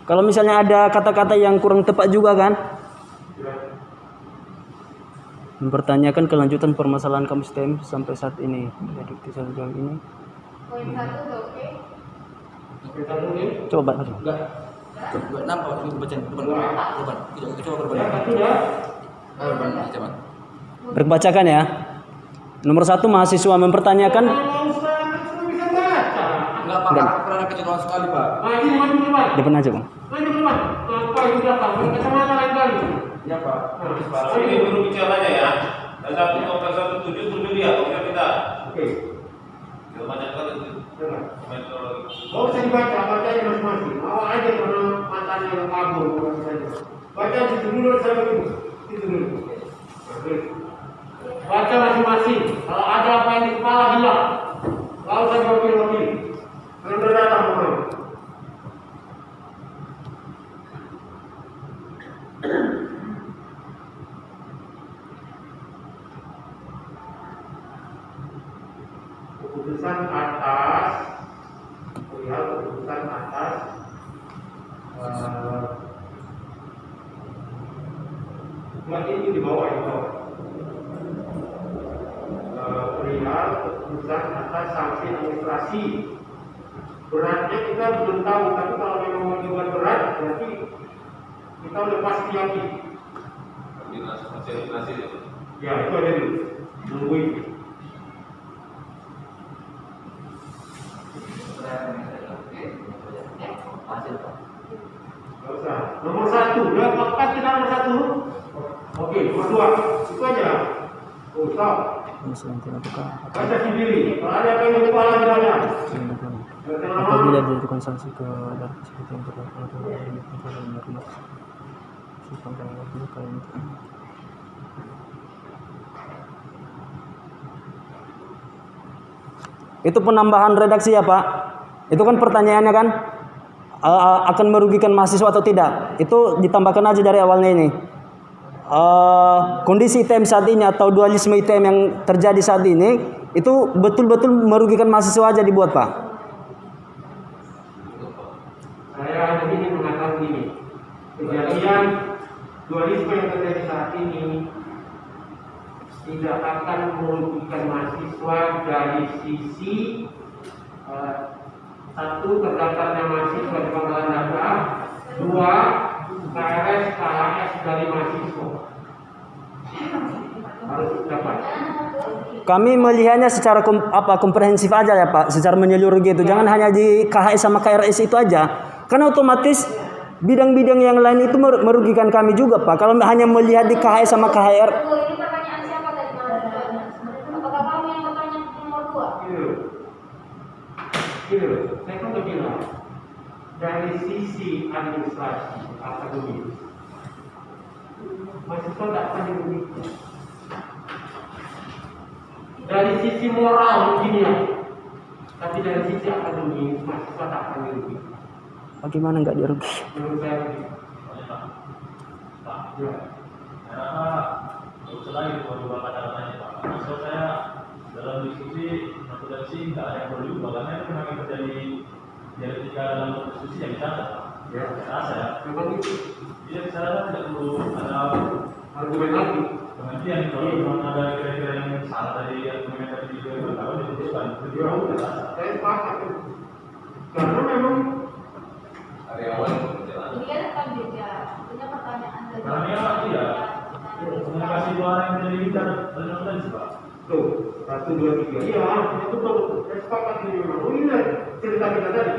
Kalau misalnya ada kata-kata yang kurang tepat juga kan? mempertanyakan kelanjutan permasalahan kampus TM sampai saat ini. Jadi sejauh ini. Poin 1 udah oke. Kita dulu. Coba baca. Enggak nampak itu baca depan. Kita coba berbalik. Ya, sudah. Coba. Berbacakan ya. Nomor 1, mahasiswa mempertanyakan. Bisa baca. Enggak Pak, pernah kecewa sekali Pak. Ini maju depan. Depan aja bang. Maju depan. Apa itu belakang? Kacamata lain kali. Ya Pak. Ini dulu bicaranya ya. Dan 1,17 dulu dia, kita. Oke. Dia banyak kali itu. Gak usah dibaca, bacanya masing-masing. Awal aja karena matanya yang kabur. Baca di dulu sampai itu. Itu dulu. Oke. Baca masing-masing. Kalau ada apa yang di kepala hilang. Gak usah diwakil-wakil. Karena datang memang. Keputusan atas, lihat keputusan atas ini di bawah perihal keputusan atas sanksi administrasi. Beratnya kita belum tahu, tapi kalau memang mau dibuat berat berarti kita udah pasti yakin. Ya itu ada dulu, nungguin. Gak usah. Nomor 1, udah tepat kita nomor 1. Oke, nomor 2, itu aja. Oh, stop. Baca sendiri. Kalau ada apa yang di kepala tidak ada. Apabila dilakukan sanksi ke darat seperti yang terlaku itu penambahan redaksi ya Pak. Itu kan pertanyaannya kan akan merugikan mahasiswa atau tidak. Itu ditambahkan aja dari awalnya ini. Kondisi ITM saat ini atau dualisme ITM yang terjadi saat ini itu betul-betul merugikan mahasiswa aja dibuat Pak. Saya ingin mengatakan ini, kejadian dualisme yang terjadi saat ini tidak akan merugikan mahasiswa dari sisi satu, terdaftarnya mahasiswa di Pangkalan Daerah, 2, KRS KHS dari mahasiswa harus dapat. Kami melihatnya secara komprehensif aja ya Pak, secara menyeluruh gitu. Jangan hanya di KHS sama KRS itu aja, karena otomatis bidang-bidang yang lain itu merugikan kami juga Pak. Kalau hanya melihat di KHS sama KHR. Ini pertanyaan siapa tadi mahasiswanya? Apakah kamu yang bertanya nomor 2? Gitu, saya kan udah bilang dari sisi administrasi akademis mahasiswa tidak akan dirugikan. Dari sisi moral mungkin ya, tapi dari sisi akademis mahasiswa tak akan dirugikan. Bagaimana nggak dirugi? Menurut saya begitu. Ya. Selain beberapa kata-katanya Pak, maksud saya dalam diskusi metodologi nggak ada yang perlu diubah karena itu memang terjadi dialektika dalam diskusi yang dicatat Pak. Ya. Rasa ya. Memang itu Jadi saya tidak perlu ada argumen lagi. pengertian kalau memang ada kira-kira yang salah dari argumen tadi di 2 tahun diputuskan. Itu Ya, rasa. saya sepakat. Karena memang Ini kan akan beda. Punya pertanyaan dari. Karena memang iya. Komunikasi dua orang yang menjadi bicara benar-benar sih Pak. tuh 1, 2, 3. Iya, itu betul. Saya sepakat ini memang. Oh ini cerita kita tadi.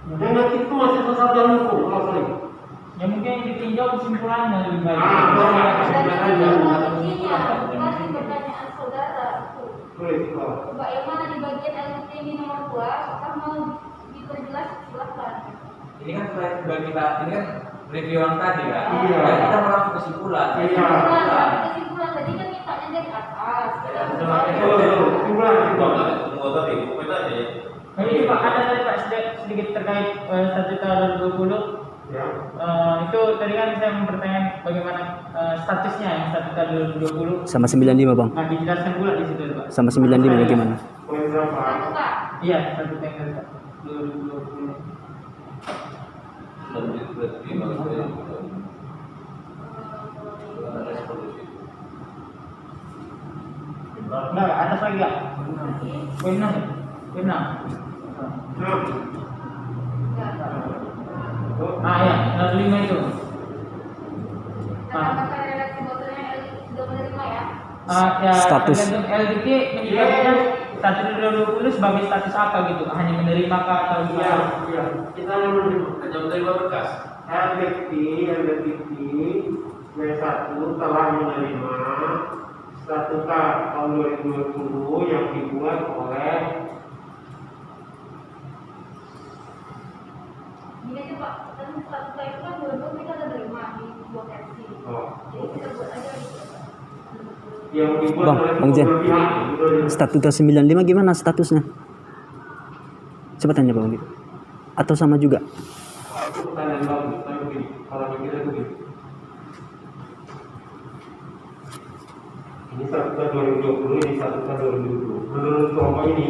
Yang nanti itu masih sesat dalam hukum, kalau sorry. Ya mungkin yang ditinjau kesimpulannya lebih baik. Dan itu buktinya, bukan di pertanyaan saudara. Boleh, kalau Coba yang mana di bagian LTM nomor 2, apakah mau diperjelas silahkan. Ini kan sudah kita, ini kan reviewan tadi kan. Iya. Dan kita merangkum kesimpulan. Iya. Kesimpulan tadi kan mintanya dari atas. Kesimpulan. Semua tadi, bukan aja ya. Nah, ini Pak, ada tadi Pak sedikit terkait statuta 2020. Ya. Itu tadi kan saya mempertanyakan bagaimana statusnya yang statuta 2020. Sama 95 Bang. Nah, dijelaskan pula di situ Pak. Sama 95 bagaimana? Poin berapa? Satu Kak. Iya, statuta yang dari 2020. Dan itu berarti Enggak, atas lagi ya. Poin 6. Poin 6. Ah ya, 5 itu. Kata-kata redaksi botolnya sudah menerima ya. Ya, Status. tergantung LDK menyebutnya status 2020 sebagai status apa gitu? Hanya menerima kah atau Iya, iya. Kita menerima. Hanya menerima berkas. LDT W1 telah menerima statuta tahun 2020 yang dibuat oleh Ini aja Pak, kan statuta itu kan dua-dua kita udah terima di dua versi. Jadi kita buat aja gitu. yang dibuat Bang, oleh Bang Jen. kedua pihak. Gitu aja. Statuta 95 gimana statusnya? Coba tanya Bang Andi. Atau sama juga? Itu pertanyaan bagus, tapi begini, kalau kita begini. Ini statuta 2020, ini statuta 2020. Menurut kelompok ini,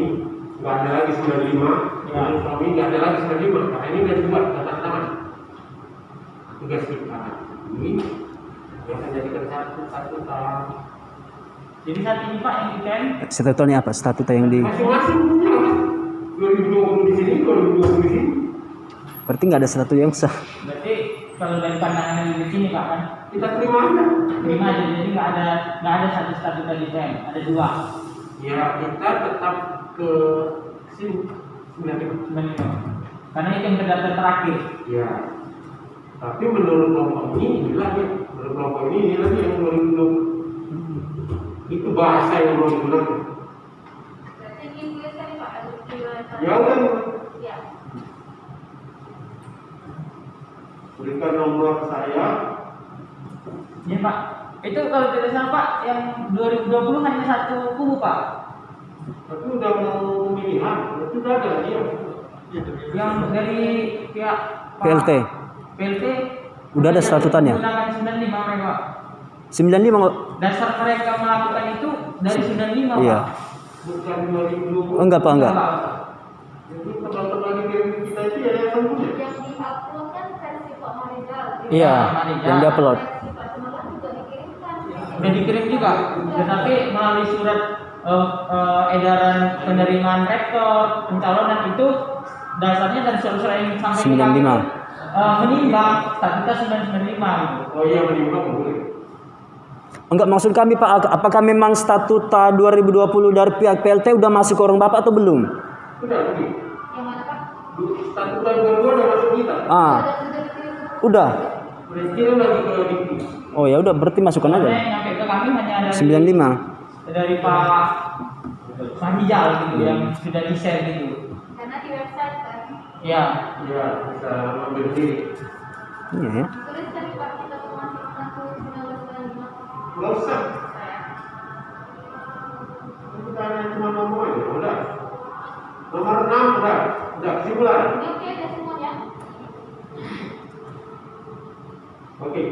nggak ada lagi 95. Menurut kelompok ini nggak ada lagi 95. Karena ini udah dibuat, tangan. Tugas kita ini yang akan jadikan statuta. Jadi saat ini Pak yang kita Statutanya apa? Statuta yang di... Masing-masing punya kan? 2020 di sini, 2020 di sini. Berarti nggak ada statuta yang sah. berarti kalau dari pandangan di sini Pak kan Kita terima aja. terima aja, jadi nggak ada satu statuta desain, ada dua. Ya, kita tetap ke sini. 95. Karena itu yang terdaftar terakhir. Ya. Tapi menurut kelompok ini lagi, menurut kelompok ini lagi yang 2020. Itu bahasa yang mau digunakan. Berarti ingin tuliskan Pak, ada riwayat. Ya udah, Ya. berikan nomor saya. Ya Pak, itu kalau tidak salah Pak, yang 2020 hanya satu kubu Pak. Tapi udah mau pemilihan, itu udah ada dia. Yang dari pihak Pak PLT. PLT Udah ada statutanya? Menggunakan 95 mereka. 95 nggak? Dasar mereka melakukan itu dari 95 Iya. Pak. Bukan 2020. Oh, enggak Pak, enggak. Jadi tebal-tebal di kita itu ya yang punya. Yang di-upload kan versi Pak Marizal. Iya, yang di-upload. Versi Pak Sumalan juga dikirimkan. Udah dikirim juga, tetapi melalui surat edaran penerimaan rektor pencalonan itu dasarnya dari surat yang sampai 95. Menimbang statuta 995 gitu. Oh iya, menimbang boleh. Enggak, maksud kami Pak, apakah memang statuta 2020 dari pihak PLT udah masuk ke orang Bapak atau belum? Udah, begini. Yang mana Pak? Statuta 22 udah masuk kita. Ah, Sudah dikirim. udah. Udah kirim lagi ke Dikti. Oh ya udah, berarti masukkan Karena aja. yang nyampe ke kami hanya dari 95. dari Pak Mahijal gitu yang sudah di-share gitu. Karena di website kan. Ya, Iya, bisa ambil sendiri. Iya ya. Tulis tadi Pak, kita masih 1995. Nggak usah. Kita hanya cuma nomor aja, udah. Nomor 6 udah kesimpulan. Ini oke ada semuanya. Oke.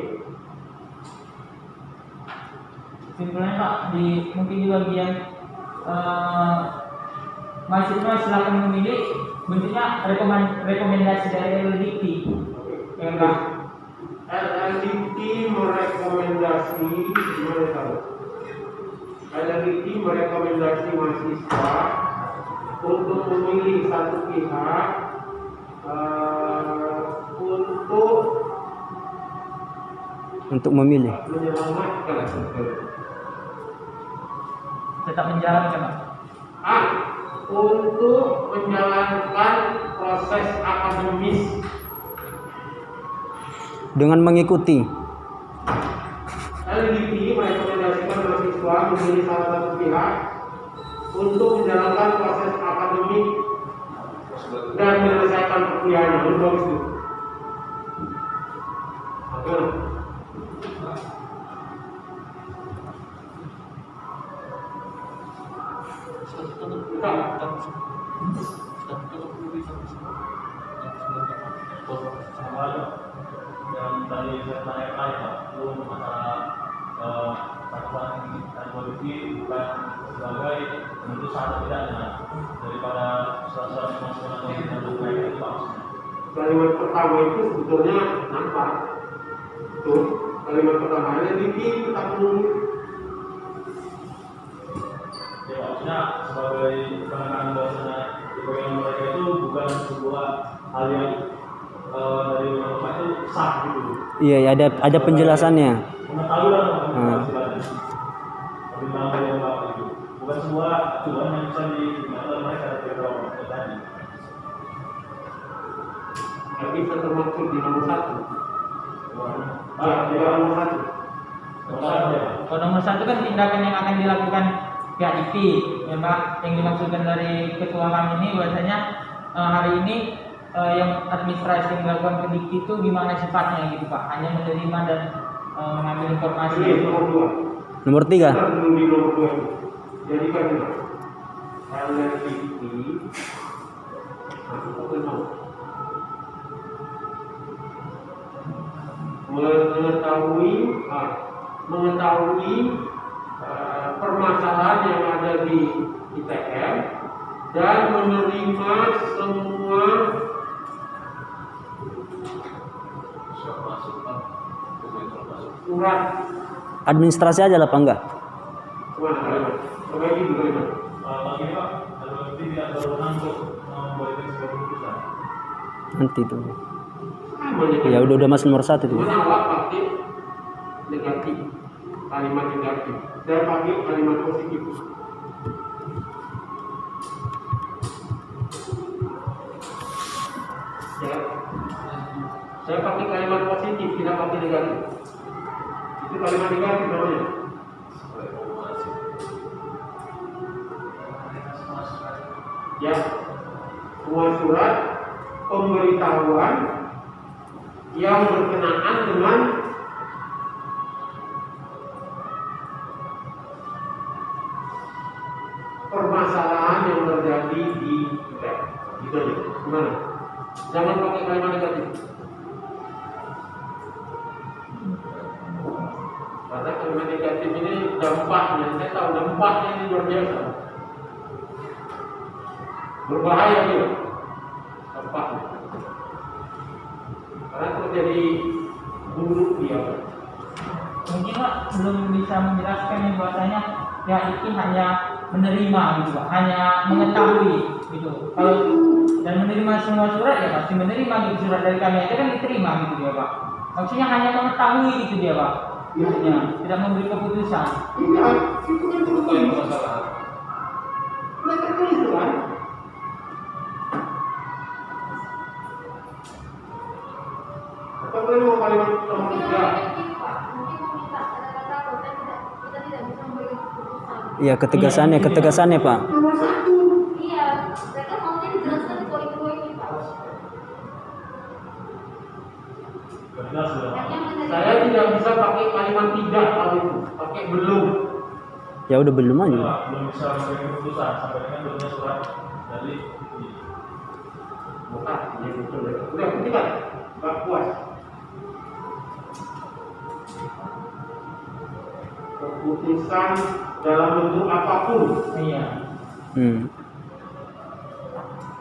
kesimpulannya Pak, mungkin di bagian mahasiswa silakan memilih bentuknya rekomendasi dari LDT. Ya Pak. LLDT merekomendasi gimana tahu? LLDT merekomendasi mahasiswa untuk memilih satu pihak Untuk memilih. menyelamatkan Tetap menjalankan Pak. untuk menjalankan proses akademis Dengan mengikuti. LDT merekomendasikan mahasiswa memilih salah satu pihak untuk menjalankan proses akademik dan menyelesaikan perkuliahannya. Itu bagus tuh. Oke. Sama aja. Yang tadi saya tanyakan Pak, itu masalah catatan dan politik bukan sebagai bentuk satu tidaknya daripada suara-suara nasional yang tidak baik itu Pak. Kalimat pertama itu sebetulnya nampak. Tuh, kalimat pertamanya Diki tetap menunggu. maksudnya sebagai penekanan bahwasanya kewenangan mereka itu bukan sebuah hal yang dari ulama itu sah gitu. Iya, ya, ada penjelasannya. Mengetahui lah istilahnya. Pertimbangan dari ulama itu bukan sebuah acuan yang bisa digunakan oleh mereka dari ulama tadi. Tapi bisa termasuk di nomor 1. Di nomor 1. Kalau nomor 1 kan tindakan yang akan dilakukan pihak IP, ya Pak. Yang dimaksudkan dari ketua kami ini bahwasanya hari ini yang administrasi yang dilakukan ke Dikti itu gimana sifatnya gitu Pak? Hanya menerima dan mengambil informasi. Ini nomor 2. Nomor 3. Kita dulu di nomor 2. Jadi kan oleh Dikti mengetahui permasalahan yang ada di ITM dan menerima semua surat Administrasi aja lah, Pak, enggak? Pak, ini Pak, ada tidak berwenang untuk membuat sebuah keputusan. Nanti tuh. Ya udah masuk nomor 1 tuh. Menolak pakai negatif, kalimat negatif. Saya pakai kalimat positif. Ya. Saya pakai kalimat positif, tidak pakai negatif. Itu kalimat negatif namanya. Ya, semua surat pemberitahuan yang berkenaan dengan permasalahan yang terjadi di kita. Gitu aja. Gimana? Jangan pakai kalimat negatif. Karena kalimat negatif ini dampaknya, saya tahu dampaknya ini luar biasa. Berbahaya juga dampaknya. Karena terjadi buruk dia. Mungkin Pak belum bisa menjelaskan yang bahwasanya ya itu hanya menerima gitu Pak, hanya mengetahui gitu. Kalau dan menerima semua surat ya pasti menerima gitu, surat dari kami aja kan diterima gitu dia Pak. Maksudnya hanya mengetahui gitu dia Pak. Maksudnya tidak memberi keputusan. Iya, itu kan bukan masalah. Mereka kan itu kan. Atau mau kalimat nomor 3? Iya, ketegasannya Pak. Nomor 1. Iya, mereka maunya dijelaskan di poin-poin ini Pak. Jelas sudah Pak. Saya tidak bisa pakai kalimat tidak kalau itu, pakai belum. Ya udah belum aja. Pak, belum bisa memberi keputusan sampai dengan belumnya surat dari Bukan, ya betul. Udah ketika nggak puas. Keputusan dalam bentuk apapun. Iya.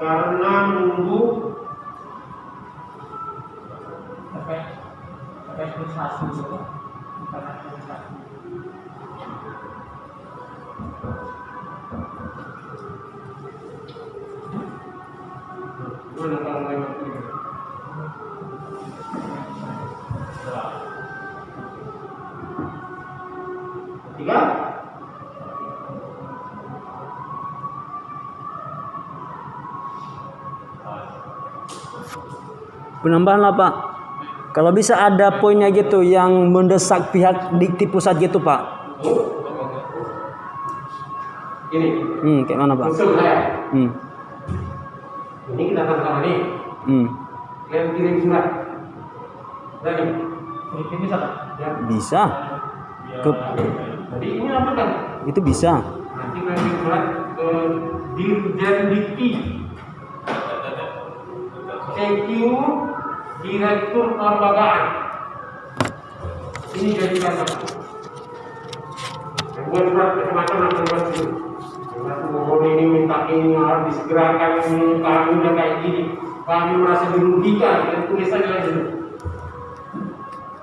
Karena nunggu Sampai frustasi gitu. Karena frustasi. mana kalau lewat ini? Tiga. Penambahan lah Pak. Kalau bisa ada poinnya gitu yang mendesak pihak Dikti pusat gitu Pak. Ini. Kayak mana Pak? Usul saya. Ini kita sama nih. Kalian kirim surat. Berani? Ini bisa Pak? Ya. Bisa. Jadi ini apa kan? Itu bisa. Nanti kalian kirim surat ke Dirjen Dikti. CQ Direktur Kelembagaan. Ini jadi kata. Buat surat kecamatan atau buat itu. Mohon ini minta ini harus disegerakan ini kami udah kayak gini. Kami merasa dirugikan dengan tulisannya aja.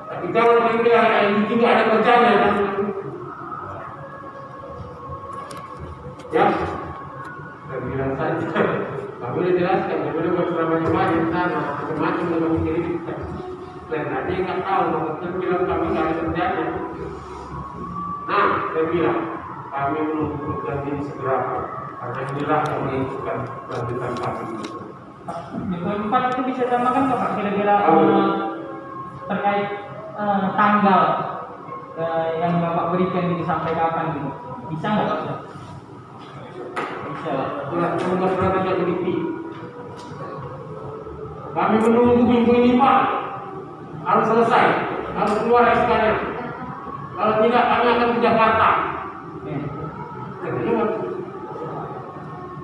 Tapi jangan lagi kayak ini juga ada kerjanya kan. Ya, saya bilang saja. Kami udah jelaskan, daripada buat ceramah-ceramah di sana, macam-macam yang kami kirimkan. Dan nanti nggak tahu, maksudnya bilang kami nggak ada kerjanya. Nah, saya bilang, kami menunggu program ini segera, karena inilah yang menentukan kelanjutan kami. Di poin 4 itu bisa tambahkan nggak Pak kira-kira terkait tanggal yang Bapak berikan itu sampai kapan gitu? Bisa nggak Pak? Bisa. Semoga surat yang teliti. Kami menunggu minggu ini Pak, harus selesai, harus keluar SK-nya. Kalau tidak, kami akan ke Jakarta.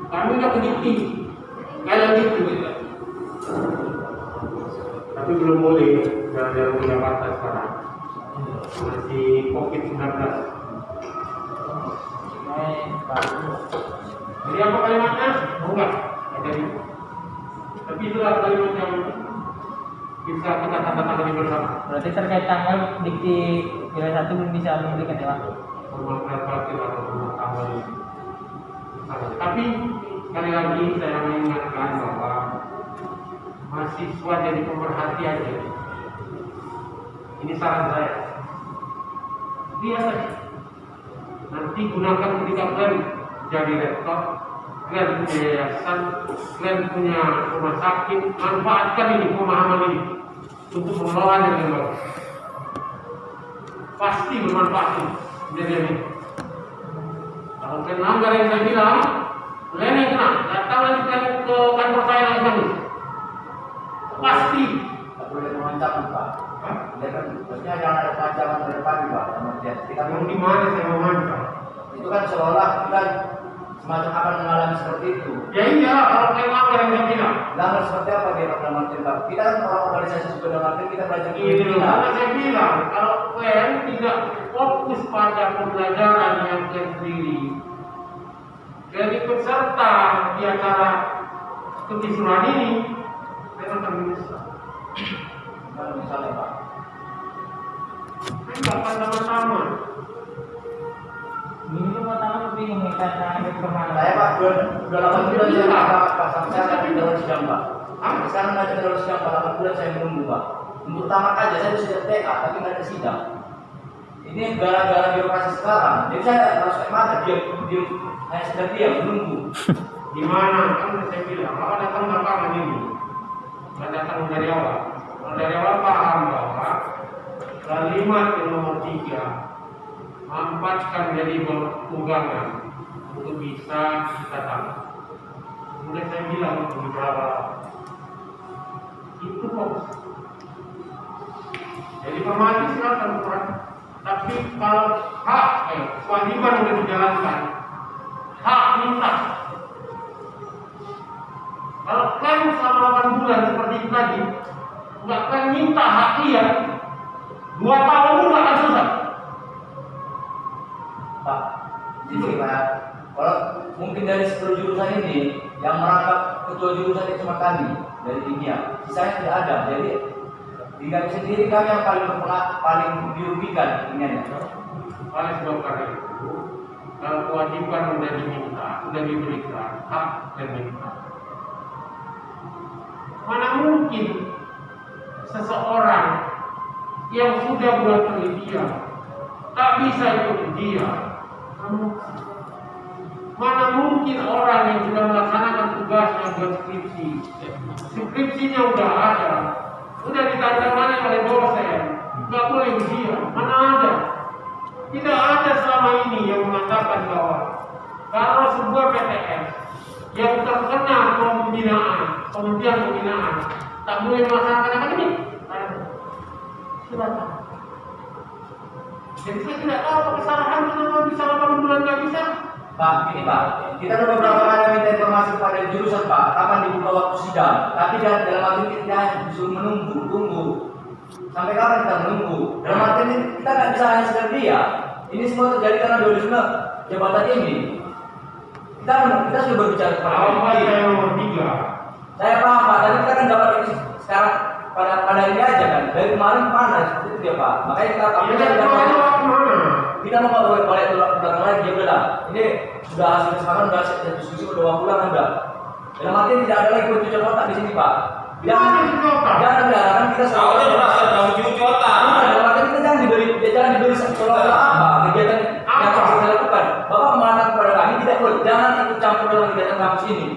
Kami udah teliti, kayak gitu. Tapi belum boleh jalan-jalan ke Jakarta sekarang. Masih COVID-19. Jadi apa kalimatnya? Oh enggak, jadi. Tapi itulah kalimat yang bisa kita tanda-tangani bersama. Berarti terkait tanggal dikti wilayah 1 belum bisa memberikan ya Pak? Bermanfaat atau pengetahuan ini. Tapi sekali lagi saya mengingatkan bahwa mahasiswa jadi pemerhati aja. Ini saran saya. Lihat saja. Nanti gunakan ketika kalian jadi rektor, kalian punya yayasan, kalian punya rumah sakit, manfaatkan ini pemahaman ini untuk mengelolanya dengan baik. Pasti bermanfaat ini. Kalau kalian langgar yang saya bilang, kalian yang kena, datang lagi kalian ke kantor saya lagi kami. Pasti. Tak boleh mengancam Pak. Ya kan, maksudnya jangan ada pengancaman ke depan Pak. Kita Yang di mana saya mau mantap? itu kan seolah kita semacam akan mengalami seperti itu. Ya iya, kalau kalian langgar yang saya bilang. Langgar seperti apa dia Pak Martin Pak? Kita kan orang organisasi sepeda Martin, kita belajar Ini loh, karena saya bilang, kalau kalian tidak fokus pada pembelajaran yang kalian sendiri, kalian ikut serta di acara kekisuran ini, kalian akan menyesal. Kalau misalnya Pak, Kalian akan sama-sama. Ini tuh pertama tapi mengikat sampai kemana? saya Pak, udah 8 bulan saya Pak, sampai saya akan dalam sidang Pak. Sekarang nggak ada dalam sidang Pak, 8 bulan saya menunggu Pak. Untuk tamat aja saya sudah TA, tapi nggak ada sidang. Ini gara-gara birokrasi sekarang. Jadi saya harus kayak mana? Diam, hanya sekedar diam menunggu. Di mana? Kan saya bilang, kalau datang belakangan ini, nggak datang dari awal. Kalau dari awal paham bahwa kalimat yang nomor 3 manfaatkan jadi tunggangan untuk bisa kita tahu. Kemudian saya bilang beberapa itu kok. Jadi permati silakan kurang. Tapi kalau hak, kewajiban sudah dijalankan, hak minta. Kalau kalian selama 8 bulan seperti itu tadi, nggak akan minta hak dia, 2 tahun itu nggak akan selesai. Pak, jadi Pak, kalau mungkin dari 10 jurusan ini yang merangkap ketua jurusan itu cuma kami dari kimia, sisanya tidak ada. Jadi di kami sendiri kami yang paling dirugikan ini. Oleh sebab karena itu, kalau kewajiban sudah diminta, sudah diberikan hak dan minta. Mana mungkin seseorang yang sudah buat penelitian tak bisa ikut dia? Mana mungkin orang yang sudah melaksanakan tugasnya buat skripsinya udah ada, udah ditandatangani oleh dosen, nggak boleh ujian? Mana ada? Tidak ada selama ini yang mengatakan bahwa kalau sebuah PTS yang terkena penghentian pembinaan tak boleh melaksanakan akademik. Silakan. Jadi saya tidak tahu apa kesalahan kenapa bisa 8 bulan nggak bisa. Pak, ini Pak, kita sudah beberapa kali minta informasi pada jurusan Pak, kapan dibuka waktu sidang. Tapi dalam arti kita disuruh tunggu. Sampai kapan kita menunggu? Dalam arti ini kita nggak bisa hanya sekedar dia. Ini semua terjadi karena dualisme jabatan ini. Kita sudah berbicara Apa yang nomor 3? Saya paham Pak, tapi kita kan dapat ini sekarang pada ini aja kan. Dari kemarin panas seperti itu ya Pak. Makanya kita Ini kan mana? kita mau nggak balik ke belakang lagi, ya udah. Ini sudah hasil kesepakatan, sudah hasil diskusi udah 2 bulan udah. Dalam arti tidak ada lagi cucok otak di sini Pak. Jangan biarkan kita Soalnya merasa kamu cuci otak. dalam arti kita jangan diberi seolah-olah apa kegiatan yang harus kita lakukan. Bapak mengatakan kepada kami tidak boleh, jangan ikut campur dalam kegiatan kampus ini.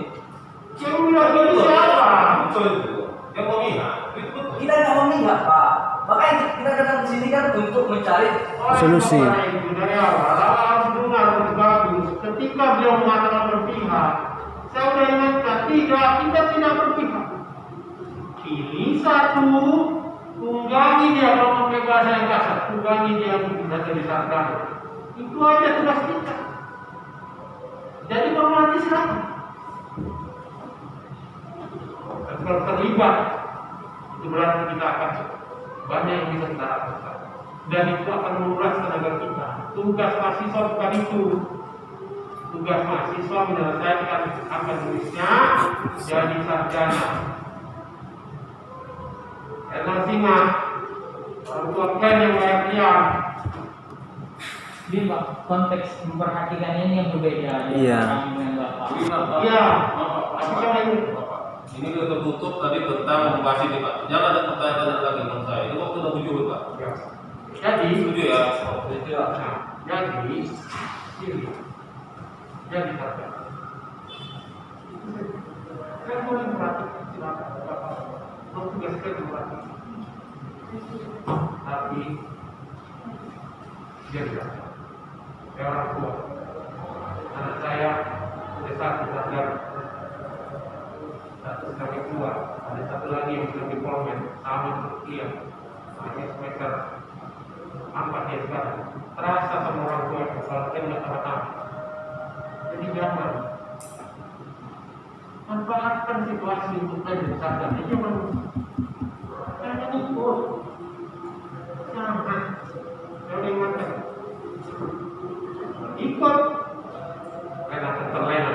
Yang bilang itu siapa? Betul itu. Yang memihak. Itu betul. Kita tidak memihak Pak. Makanya kita datang ke sini kan untuk mencari Solusi. Dari awal harus dengar bagus. Ketika beliau mengatakan berpihak, saya sudah ingatkan, kita tidak berpihak. Pilih satu, tunggangi dia kalau pakai bahasa yang kasar, tunggangi dia untuk bisa jadi sarjana. Itu aja tugas kita. Jadi hormati silakan. Kalau terlibat, itu berarti kita akan banyak yang bisa kita lakukan. Dan itu akan menguras tenaga kita. Tugas mahasiswa bukan itu. Tugas mahasiswa menyelesaikan akademisnya jadi sarjana. Karena singa, orang tua kalian yang bayar dia. Jadi Pak, konteks memperhatikannya ini yang berbeda. Iya. Dengan Bapak. Iya. Apa ini? Ini kita tertutup tadi tentang membahas ini Pak. Jangan ada pertanyaan lagi menurut saya. Itu waktu udah muncul Pak. Jadi, Setuju ya? jadi sarjana. Kan boleh memperhatikan silakan. Tugaskan memperhatikan. Tapi dia tidak. Saya orang tua. Anak saya sudah satu sadar. Satu sebagai tua. Ada satu lagi yang sudah diplomen sama seperti dia. Masih semester 4 ya sekarang. Terasa sama orang tua yang kalau saya tidak sama-sama. Jadi jangan manfaatkan situasi untuk menjadi sadar. Ini jangan ikut. Jangan. Jangan ingatkan. Ikut. Karena akan terlena.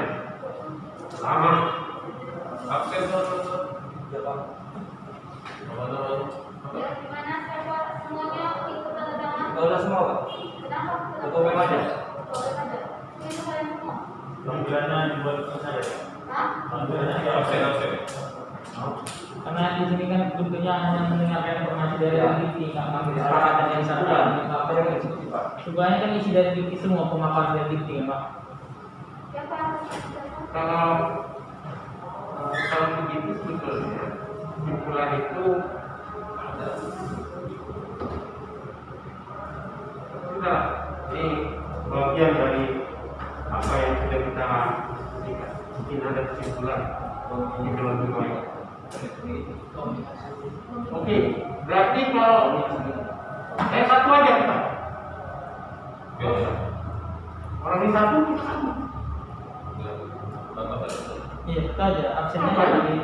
Sama. Absen Ya, gimana saya semuanya ikut tanda tangan? Udah semua Pak. Kenapa? Ketua aja. Boleh aja. Itu kalian semua. Panggilannya dibuat ke saya. Hah? Panggilannya absen. Karena di sini kan bentuknya hanya mendengarkan informasi dari Dikti, nggak mengambil kesepakatan yang satu. Apa yang eksekusi Pak? Sebenarnya kan isi dari Dikti semua pemaparan dari Dikti kan Pak. Siapa yang harus kita Kalau begitu sebetulnya kumpulan itu sudah ini bagian dari apa yang sudah kita mungkin ada kesimpulan di dalam riwayat. Oke, berarti kalau saya satu aja kita. Orang ini satu kita satu. Iya, kita aja absennya dari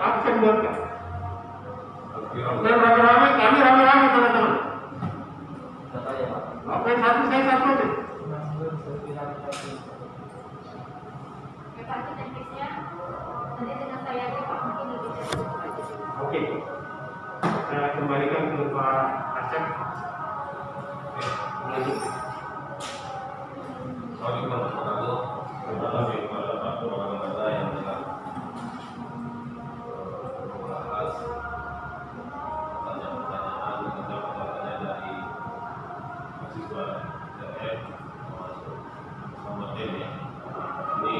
Absen buat kan? Rame-rame, kami rame-rame teman-teman. Apa yang satu, saya satu aja. Pak teknisnya nanti dengan saya aja Pak mungkin lebih cepat. Oke. Saya kembalikan ke Pak Asep. Lanjut. Assalamualaikum warahmatullahi wabarakatuh. Kepada Pak Kepala yang telah membahas pertanyaan-pertanyaan dari mahasiswa DF termasuk Muhammad ini. Ini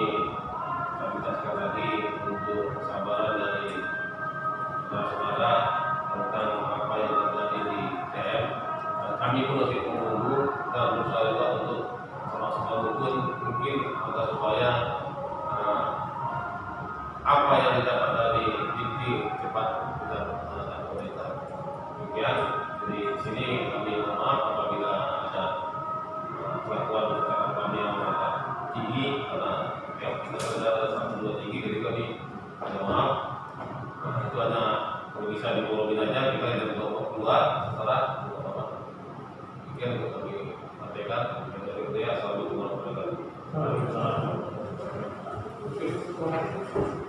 saya minta sekali lagi untuk kesabaran dari saudara tentang apa yang terjadi di DF. Kami pun masih menunggu dan berusaha juga untuk sama-sama rukun mungkin agar supaya apa yang didapat dari Dikti cepat kita melaksanakan pemerintah. Demikian di sini kami mohon maaf apabila ada kelakuan ucapan kami yang agak tinggi karena kita sudah satu dua tinggi jadi kami ada maaf. Itu hanya kalau bisa dipolomin aja kita tidak bisa keluar setelah apa. Demikian untuk kami sampaikan. Assalamualaikum warahmatullahi wabarakatuh. Terima kasih.